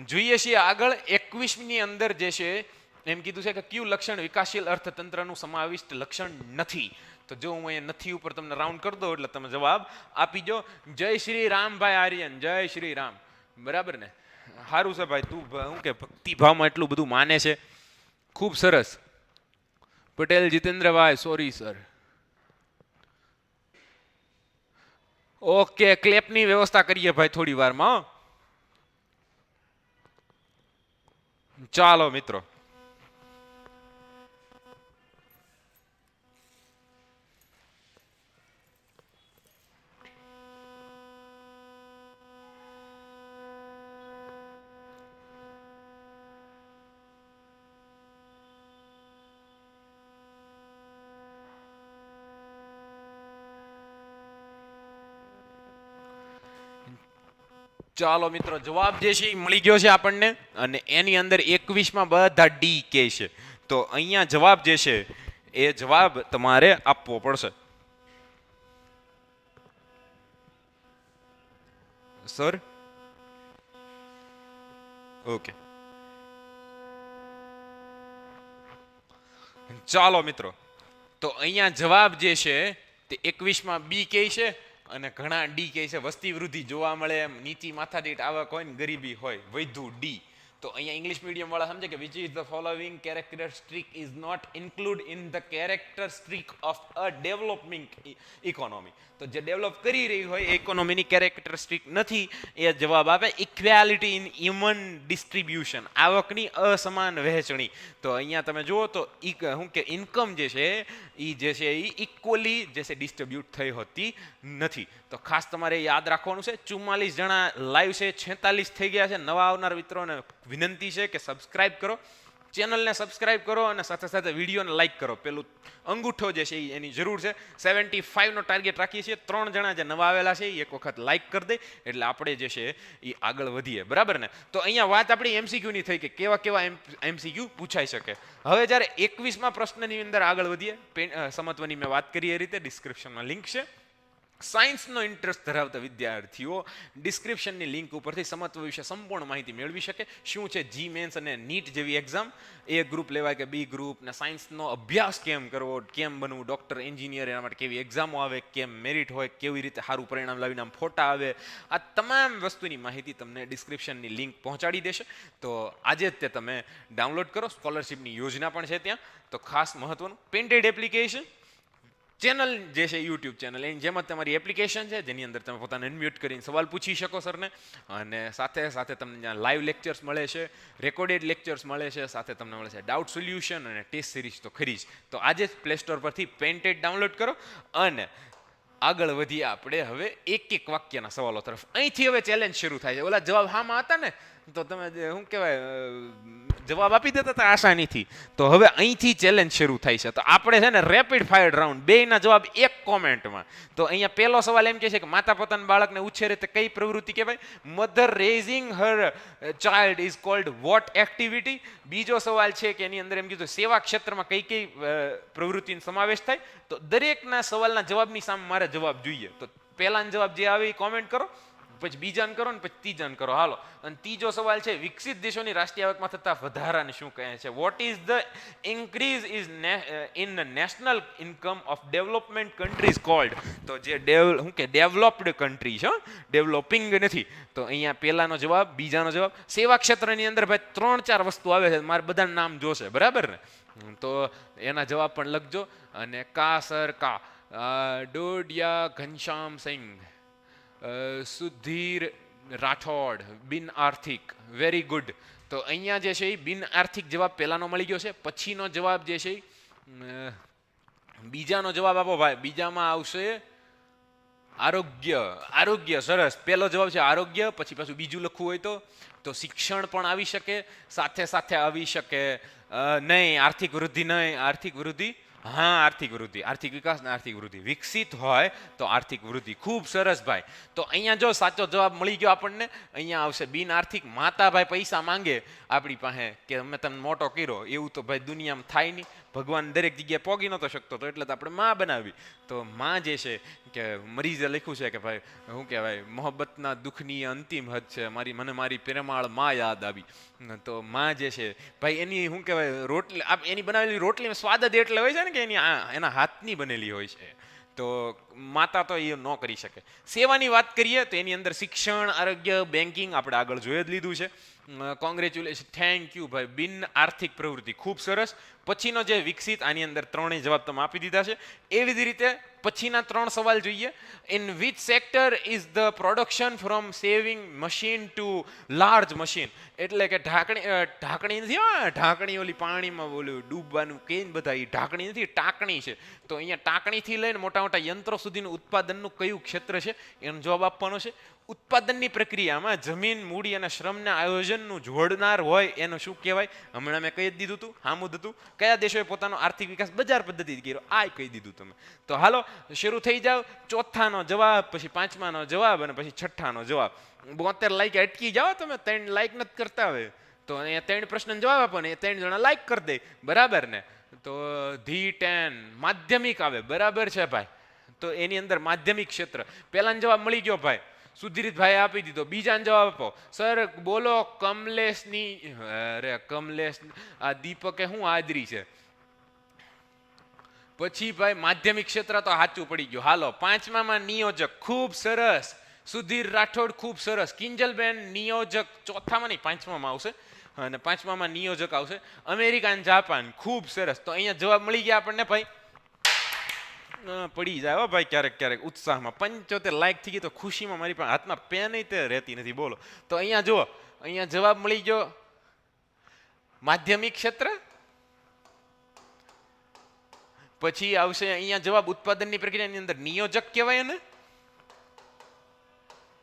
જોઈએ છીએ આગળ. 21ની અંદર જે છે એમ કીધું છે કે કયું લક્ષણ વિકાસશીલ અર્થતંત્રનું સમાવિષ્ટ લક્ષણ નથી. તો જો હું અહીંયા નથી ઉપર તમને રાઉન્ડ કરી દઉં એટલે તમે જવાબ આપી દો. જય શ્રી રામ ભાઈ આર્યન, જય શ્રી રામ. બરાબર ને? સારું છે ભાઈ, તું શું કે ભક્તિભાવમાં એટલું બધું માને છે. ખૂબ સરસ. Patel જીતેન્દ્રભાઈ, sorry sir. ઓકે, ક્લેપની વ્યવસ્થા કરીએ ભાઈ થોડી વારમાં. ચાલો મિત્રો, ચાલો મિત્રો, જવાબ જે છે એ મળી ગયો છે આપણને. અને એની અંદર 21માં બધા ડી કે છે. તો અહીંયા જવાબ જે છે એ જવાબ તમારે આપવો પડશે. સર ઓકે, ચાલો મિત્રો, તો અહીંયા જવાબ જે છે તે 21માં બી કે છે અને ઘણા ડી કહે છે. વસ્તી વૃદ્ધિ જોવા મળે, નીચી માથાદીઠ આવક હોય ને ગરીબી હોય, વધુ ડી. તો અહીંયા ઇંગ્લિશ મીડિયમ વાળા સમજે કે which is the following characteristic is not include in the characteristic of a developing economy. તો જે ડેવલપ કરી રહી હોય એ ઇકોનોમીની કેરેક્ટરિસ્ટિક નથી. એ જવાબ આપે ઇક્વાલિટી ઇન ઇવન ડિસ્ટ્રીબ્યુશન, આવકની અસમાન વહેંચણી. તો અહીંયા તમે જુઓ તો શું કે ઇન્કમ જે છે એ ઇક્વલી જે છે ડિસ્ટ્રીબ્યુટ થઈ હોતી નથી. તો ખાસ તમારે યાદ રાખવાનું છે. 44 જણા લાઈવ છે, 46 થઈ ગયા છે. નવા આવનાર મિત્રોને વિનંતી છે કે સબસ્ક્રાઇબ કરો, ચેનલને સબસ્ક્રાઇબ કરો અને સાથે સાથે વિડીયોને લાઇક કરો. પેલું અંગૂઠો જે છે એની જરૂર છે. 75નો ટાર્ગેટ રાખીએ છીએ. 3 જણા જે નવા આવેલા છે એ એક વખત લાઇક કરી દે એટલે આપણે જે છે એ આગળ વધીએ, બરાબર ને. તો અહીંયા વાત આપણી એમસીક્યુની થઈ કે કેવા કેવા એમસીક્યુ પૂછાઈ શકે. હવે જ્યારે 21મા પ્રશ્નની અંદર આગળ વધીએ, સમત્વની મેં વાત કરી એ રીતે ડિસ્ક્રિપ્શનમાં લિંક છે. સાયન્સનો ઇન્ટરેસ્ટ ધરાવતા વિદ્યાર્થીઓ ડિસ્ક્રિપ્શનની લિંક ઉપરથી સમત્વ વિશે સંપૂર્ણ માહિતી મેળવી શકે. શું છે જી મેન્સ અને નીટ જેવી એક્ઝામ, એ ગ્રુપ લેવાય કે બી ગ્રુપ, ને સાયન્સનો અભ્યાસ કેમ કરવો, કેમ બનવું ડૉક્ટર, એન્જિનિયર, એના માટે કેવી એક્ઝામો આવે, કેમ મેરિટ હોય, કેવી રીતે સારું પરિણામ લાવીને આમ ફોટા આવે, આ તમામ વસ્તુની માહિતી તમને ડિસ્ક્રિપ્શનની લિંક પહોંચાડી દેશે. તો આજે જ તે તમે ડાઉનલોડ કરો. સ્કોલરશિપની યોજના પણ છે ત્યાં. તો ખાસ મહત્વનું પેન્ટેડ એપ્લિકેશન ચેનલ જે છે યુટ્યુબ ચેનલ, એની જેમ જ તમારી એપ્લિકેશન છે જેની અંદર તમે પોતાને અનમ્યુટ કરીને સવાલ પૂછી શકો સરને, અને સાથે સાથે તમને ત્યાં લાઈવ લેક્ચર્સ મળે છે, રેકોર્ડેડ લેક્ચર્સ મળે છે, સાથે તમને મળે છે ડાઉટ સોલ્યુશન અને ટેસ્ટ સિરીઝ તો ખરી જ. તો આજે જ પ્લે સ્ટોર પરથી પેન્ટેડ ડાઉનલોડ કરો અને આગળ વધીએ આપણે હવે એક એક વાક્યના સવાલો તરફ. અહીંથી હવે ચેલેન્જ શરૂ થાય છે. ઓલા જવાબ હામાં હતા ને તો તમે શું કહેવાય જવાબ આપી દેતા હતા આસાનીથી, તો હવે અહીંથી ચેલેન્જ શરૂ થાય છે. તો આપણે છે ને રેપિડ ફાયર રાઉન્ડ, બેયના જવાબ એક કોમેન્ટમાં. તો અહીંયા પહેલો સવાલ એમ કહે છે કે માતા પોતાના બાળકને ઉછેરે તે કઈ પ્રવૃત્તિ કહેવાય? Mother raising her child is called what activity? બીજો સવાલ છે કે એની અંદર એમ કીધું સેવા ક્ષેત્રમાં કઈ કઈ પ્રવૃત્તિનો સમાવેશ થાય? તો દરેકના સવાલના જવાબની સામે મારે જવાબ જોઈએ. તો પહેલાનો જવાબ જે આવે એ કોમેન્ટ કરો, પછી બીજાને કરો ને પછી ત્રીજાને કરો. હાલો, અને ત્રીજો સવાલ છે વિકસિત દેશોની રાષ્ટ્રીય આવકમાં થતા વધારાને શું કહે છે? Vote is the increase in national income of development countries cold? તો જે શું કે ડેવલપ્ડ કન્ટ્રી છે, ડેવલપિંગ નથી. તો અહીંયા પહેલાનો જવાબ, બીજાનો જવાબ. સેવા ક્ષેત્રની અંદર ભાઈ 3-4 વસ્તુ આવે છે, મારે બધાનું નામ જોશે, બરાબર ને. તો એના જવાબ પણ લખજો. અને કા સર કા, ડોડિયા ઘનશ્યામ સિંહ, સુધીર રાઠોડ, બિન આર્થિક, વેરી ગુડ. તો અહીંયા જે છે એ બિન આર્થિક જવાબ પહેલાનો મળી ગયો છે. પછીનો જવાબ જે છે બીજાનો જવાબ આપો ભાઈ. બીજામાં આવશે આરોગ્ય. આરોગ્ય, સરસ. પહેલો જવાબ છે આરોગ્ય, પછી પાછું બીજું લખવું હોય તો શિક્ષણ પણ આવી શકે, સાથે સાથે આવી શકે નહીં આર્થિક વૃદ્ધિ, નહીં આર્થિક વૃદ્ધિ, હા આર્થિક વૃદ્ધિ, આર્થિક વિકાસ ને આર્થિક વૃદ્ધિ. વિકસિત હોય તો આર્થિક વૃદ્ધિ. ખૂબ સરસ ભાઈ. તો અહીંયા જો સાચો જવાબ મળી ગયો આપણને. અહીંયા આવશે બિન આર્થિક. માતા ભાઈ પૈસા માંગે આપણી પાસે કે અમે તમને મોટો કર્યો, એવું તો ભાઈ દુનિયામાં થાય નહીં. ભગવાન દરેક જગ્યાએ પોગી નતો શકતો, તો એટલે તો આપણે માં બનાવી. તો માં જે છે કે મરીઝે લખ્યું છે કે ભાઈ શું કહેવાય, મોહબ્બતના દુઃખની અંતિમ હદ છે, મને મારી પ્રેમાળ માં યાદ આવી. તો માં જે છે ભાઈ એની શું કહેવાય રોટલી, એની બનાવેલી રોટલીમાં સ્વાદ જ એટલે હોય છે ને કે એના હાથની બનેલી હોય છે. તો માતા તો એ ન કરી શકે. સેવાની વાત કરીએ તો એની અંદર શિક્ષણ, આરોગ્ય, બેન્કિંગ આપણે આગળ જોઈ જ લીધું છે. કોંગ્રેચ્યુલેશન, થેન્ક યુ ભાઈ. બિન આર્થિક પ્રવૃત્તિ, ખૂબ સરસ. પછીનો જે વિકસિત, આની અંદર 3 જવાબ તમે આપી દીધા છે. એવી જ રીતે પછીના 3 સવાલ જોઈએ. In which sector is the production from saving machine to large machine? એટલે કે ઢાંકણી નથી, ઢાંકણી ઓલી પાણીમાં બોલ્યું ડૂબવાનું કે બધા, એ ઢાંકણી નથી, ટાંકણી છે. તો અહીંયા ટાંકણીથી લઈને મોટા મોટા યંત્રો સુધીનું ઉત્પાદનનું કયું ક્ષેત્ર છે એનો જવાબ આપવાનો છે. ઉત્પાદનની પ્રક્રિયામાં જમીન, મૂડી અને શ્રમના આયોજનનું જોડનાર હોય એનું શું કહેવાય? હમણાં મેં કહી જ દીધું હતું, હામું હતું. કયા દેશોએ પોતાનો આર્થિક વિકાસ બજાર પદ્ધતિથી કર્યો? આ કહી દીધું તમે. તો હાલો શરૂ થઈ જાવ. ચોથાનો જવાબ, પછી 5માનો જવાબ અને પછી 6થાનો જવાબ. 72 લાઈક અટકી જાઓ તમે. 3 લાઈક નથી કરતા હવે તો અહીંયા 3 પ્રશ્નનો જવાબ આપો ને, 3 જણા લાઈક કરી દે, બરાબર ને. તો ધી 10 માધ્યમિક આવે, બરાબર છે ભાઈ. તો એની અંદર માધ્યમિક ક્ષેત્ર. પહેલાનો જવાબ મળી ગયો ભાઈ, સુધીરભાઈ આપી દીધો. બીજાનો જવાબ આપો સર. બોલો કમલેશની, અરે કમલેશ, આ દીપકે શું હાજરી છે. પછી ભાઈ માધ્યમિક ક્ષેત્ર તો સાચું પડી ગયું. હાલો 5મામાં નિયોજક, ખૂબ સરસ. સુધીર રાઠોડ, ખૂબ સરસ. કિંજલબેન નિયોજક 4થામાં નહીં 5મામાં આવશે, અને 5મામાં નિયોજક આવશે. અમેરિકા અને જાપાન, ખૂબ સરસ. તો અહીંયા જવાબ મળી ગયા આપણને ભાઈ. પડી જાય ભાઈ ક્યારેક ક્યારેક ઉત્સાહમાં. 75 લાઈક થઈ ગઈ તો ખુશીમાં મારી પાસે હાથમાં પેન તે રહેતી નથી. બોલો. તો અહીંયા જુઓ, અહીંયા જવાબ મળી ગયો માધ્યમિક ક્ષેત્ર. પછી આવશે અહીંયા જવાબ ઉત્પાદનની પ્રક્રિયાની અંદર નિયોજક કહેવાય ને.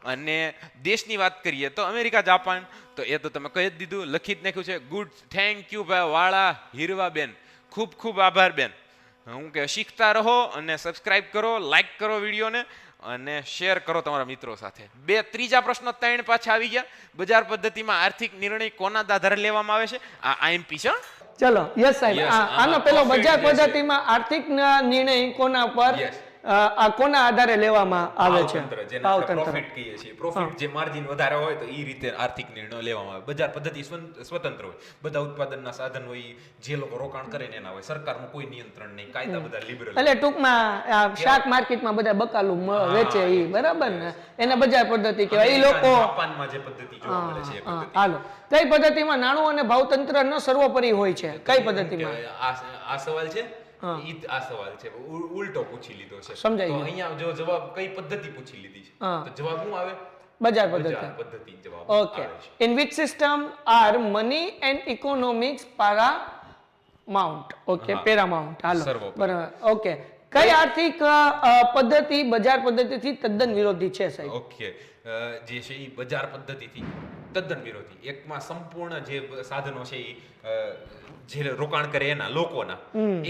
અને દેશની વાત કરીએ તો અમેરિકા, જાપાન, તો એ તો તમે કહી જ દીધું, લખી જ નાખ્યું છે. ગુડ, થેન્ક યુ ભાઈ વાળા હીરવાબેન, ખૂબ ખૂબ આભાર બેન. હું કે શીખતા રહો અને સબસ્ક્રાઇબ કરો, લાઈક કરો વિડીયોને અને શેર કરો તમારા મિત્રો સાથે. ત્રીજા પ્રશ્ન 3 પાછા આવી ગયા. બજાર પદ્ધતિમાં આર્થિક નિર્ણય કોના આધારે લેવામાં આવે છે? આ આઈએમપી છે. ચલો યસ સાહેબ, Yes, આનો પેલો profit બજાર જે છે. પદ્ધતિમાં આર્થિક નિર્ણય કોના પર Yes. કોના આધારે લેવામાં આવે છે? ભાવતંત્ર, જેને આપણે પ્રોફિટ કહીએ છીએ. પ્રોફિટ જે માર્જિન વધારે હોય તો એ રીતે આર્થિક નિર્ણય લેવામાં આવે. બજાર પદ્ધતિ સ્વતંત્ર હોય. બધા ઉત્પાદનના સાધન હોય, જે લોકો રોકાણ કરે ને એના હોય. સરકારનું કોઈ નિયંત્રણ નહીં, કાયદા બધા લિબરલ. એટલે ટૂંકમાં આ શાક માર્કેટમાં બધા બકાલું વેચે ઈ, બરાબર ને? એને બજાર પદ્ધતિ કહેવાય. ઈ લોકો જાપાનમાં જે પદ્ધતિ જોવા મળે છે એ પદ્ધતિ. હાલો, કઈ પદ્ધતિમાં નાણું અને ભાવતંત્રનો સર્વોપરી હોય છે? કઈ પદ્ધતિમાં? આ સવાલ છે, આ સવાલ છે, ઉલટો પૂછી લીધો છે. સમજાઈ તો ગયું. અહીંયા જો જવાબ કઈ પદ્ધતિ પૂછી લીધી છે, તો જવાબ શું આવે? બજાર બજાર પદ્ધતિ. પદ્ધતિ જવાબ ઓકે. આવે છે. In which system are money and economics paramount? Okay, હા. પેરામાઉન્ટ. હાલો, સર્વોપરી. બરાબર. ઓકે. કઈ આર્થિક પદ્ધતિ બજાર પદ્ધતિથી તદ્દન વિરોધી છે સાહેબ? ઓકે, જે છે એ બજાર પદ્ધતિથી તદ્દન વિરોધી. એકમાં સંપૂર્ણ જે સાધનો છે એ જે રોકાણ કરે એના લોકોના,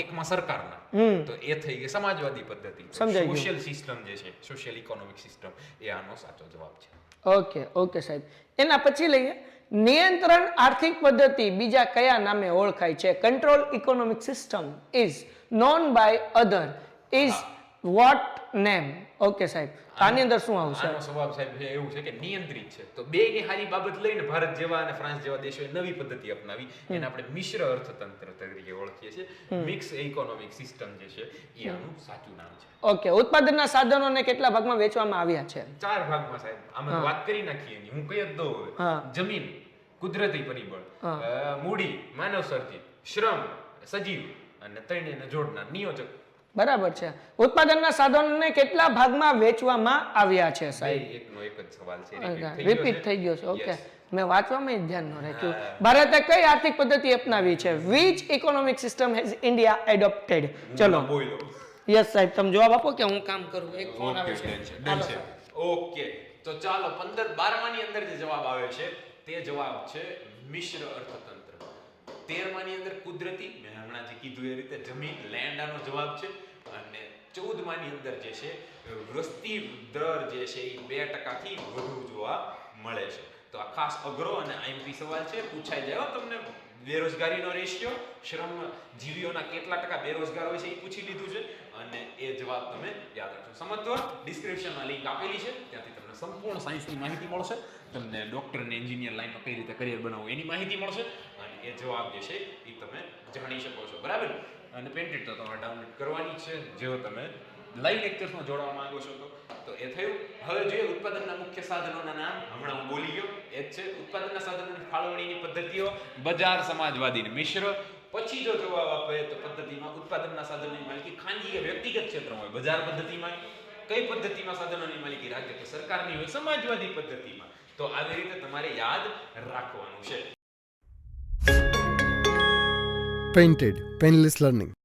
એકમાં સરકારના. તો એ થઈ ગઈ સમાજવાદી પદ્ધતિ. સમજાઈ ગયું. સોશિયલ સિસ્ટમ જે છે, સોશિયલ ઇકોનોમિક સિસ્ટમ, એ આનો સાચો જવાબ છે. ઓકે, ઓકે સાહેબ. એના પછી લઈએ નિયંત્રણ આર્થિક પદ્ધતિ બીજા કયા નામે ઓળખાય છે? Control economic system is known by other is what name? Okay સાહેબ, આની અંદર શું આવશે? આનો જવાબ સાહેબ એવું છે કે નિયંત્રિત છે. તો બેની સારી બાબત લઈને ભારત જેવા અને ફ્રાન્સ જેવા દેશોએ નવી પદ્ધતિ અપનાવી. એને આપણે મિશ્ર અર્થતંત્ર તરીકે ઓળખીએ છીએ. મિક્સ ઇકોનોમિક સિસ્ટમ જે છે એ આનું સાચું નામ છે. ઓકે. ઉત્પાદનના સાધનોને કેટલા ભાગમાં વેચવામાં આવ્યા છે? 4 ભાગમાં સાહેબ. આમાં વાત કરી નાખીએ એની. હું કહી જ દઉં હવે. હા. જમીન, કુદરતી પરિબળ, મૂડી, માનવ સર્જિત, શ્રમ, સજીવ અને ત્રણેયને જોડનાર નિયોજક. બરાબર છે. ઉત્પાદનના સાધનોને કેટલા ભાગમાં વેચવામાં આવ્યા છે સાહેબ? એકનો એક જ સવાલ છે. રિપીટ થઈ ગયો છે. Okay, Yes. મેં વાંચવામાં જ ધ્યાન ન રાખ્યું. ભારતે કઈ આર્થિક પદ્ધતિ અપનાવી છે? Which economic system has India adopted? ચલો બોલો. યસ સાહેબ, તમે જવાબ આપો કે હું કામ કરું. એક ફોન આવે છે. હાલો. ઓકે, તો ચાલો 12માની અંદર જે જવાબ આવે છે તે જવાબ છે મિશ્ર અર્થતંત્ર. 13માની અંદર કુદરતી, મેં હમણાં જે કીધું એ રીતે જમીન, લેન્ડ આનો જવાબ છે. અને 14માની અંદર જે છે વસ્તી દર જે છે એ 2% થી વધુ જોવા મળે છે. તો આ ખાસ અઘરો અને આઈએમપી સવાલ છે, પૂછાઈ જાય હો તમને. બેરોજગારીનો રેશિયો, શ્રમજીવીઓના કેટલા ટકા બેરોજગાર હોય છે એ પૂછી લીધું છે. અને એ જવાબ તમે યાદ રાખજો. સમજવા ડિસ્ક્રિપ્શનમાં લિંક આપેલી છે, ત્યાંથી તમને સંપૂર્ણ સાયન્સની માહિતી મળશે. તમને ડોક્ટર અને એન્જિનિયર લાઈનમાં કઈ રીતે કરિયર બનાવવું એની માહિતી મળશે. અને એ જવાબ જે છે એ તમે જાણી શકો છો. બરાબર. અને પેન્ટેડ તો તમારે ડાઉનલોડ કરવાની છે જો તમે લાઈવ લેક્ચર્સમાં જોડવા માંગો છો તો એ થયું. હવે જોઈએ ઉત્પાદનના મુખ્ય સાધનોના નામ. હમણાં હું બોલી ગયો એ જ છે. ઉત્પાદનના સાધનોની ફાળવણીની પદ્ધતિઓ બજાર, સમાજવાદી અને મિશ્ર. પછી જો જવાબ આપે તો પદ્ધતિમાં ઉત્પાદનના સાધનોની માલિકી ખાનગી કે વ્યક્તિગત ક્ષેત્રમાં હોય. બજાર પદ્ધતિમાં કઈ પદ્ધતિમાં સાધનોની માલિકી રાજ્ય કે સરકારની હોય? સમાજવાદી પદ્ધતિમાં. તો આવી રીતે તમારે યાદ રાખવાનું છે. Painted Painless Learning.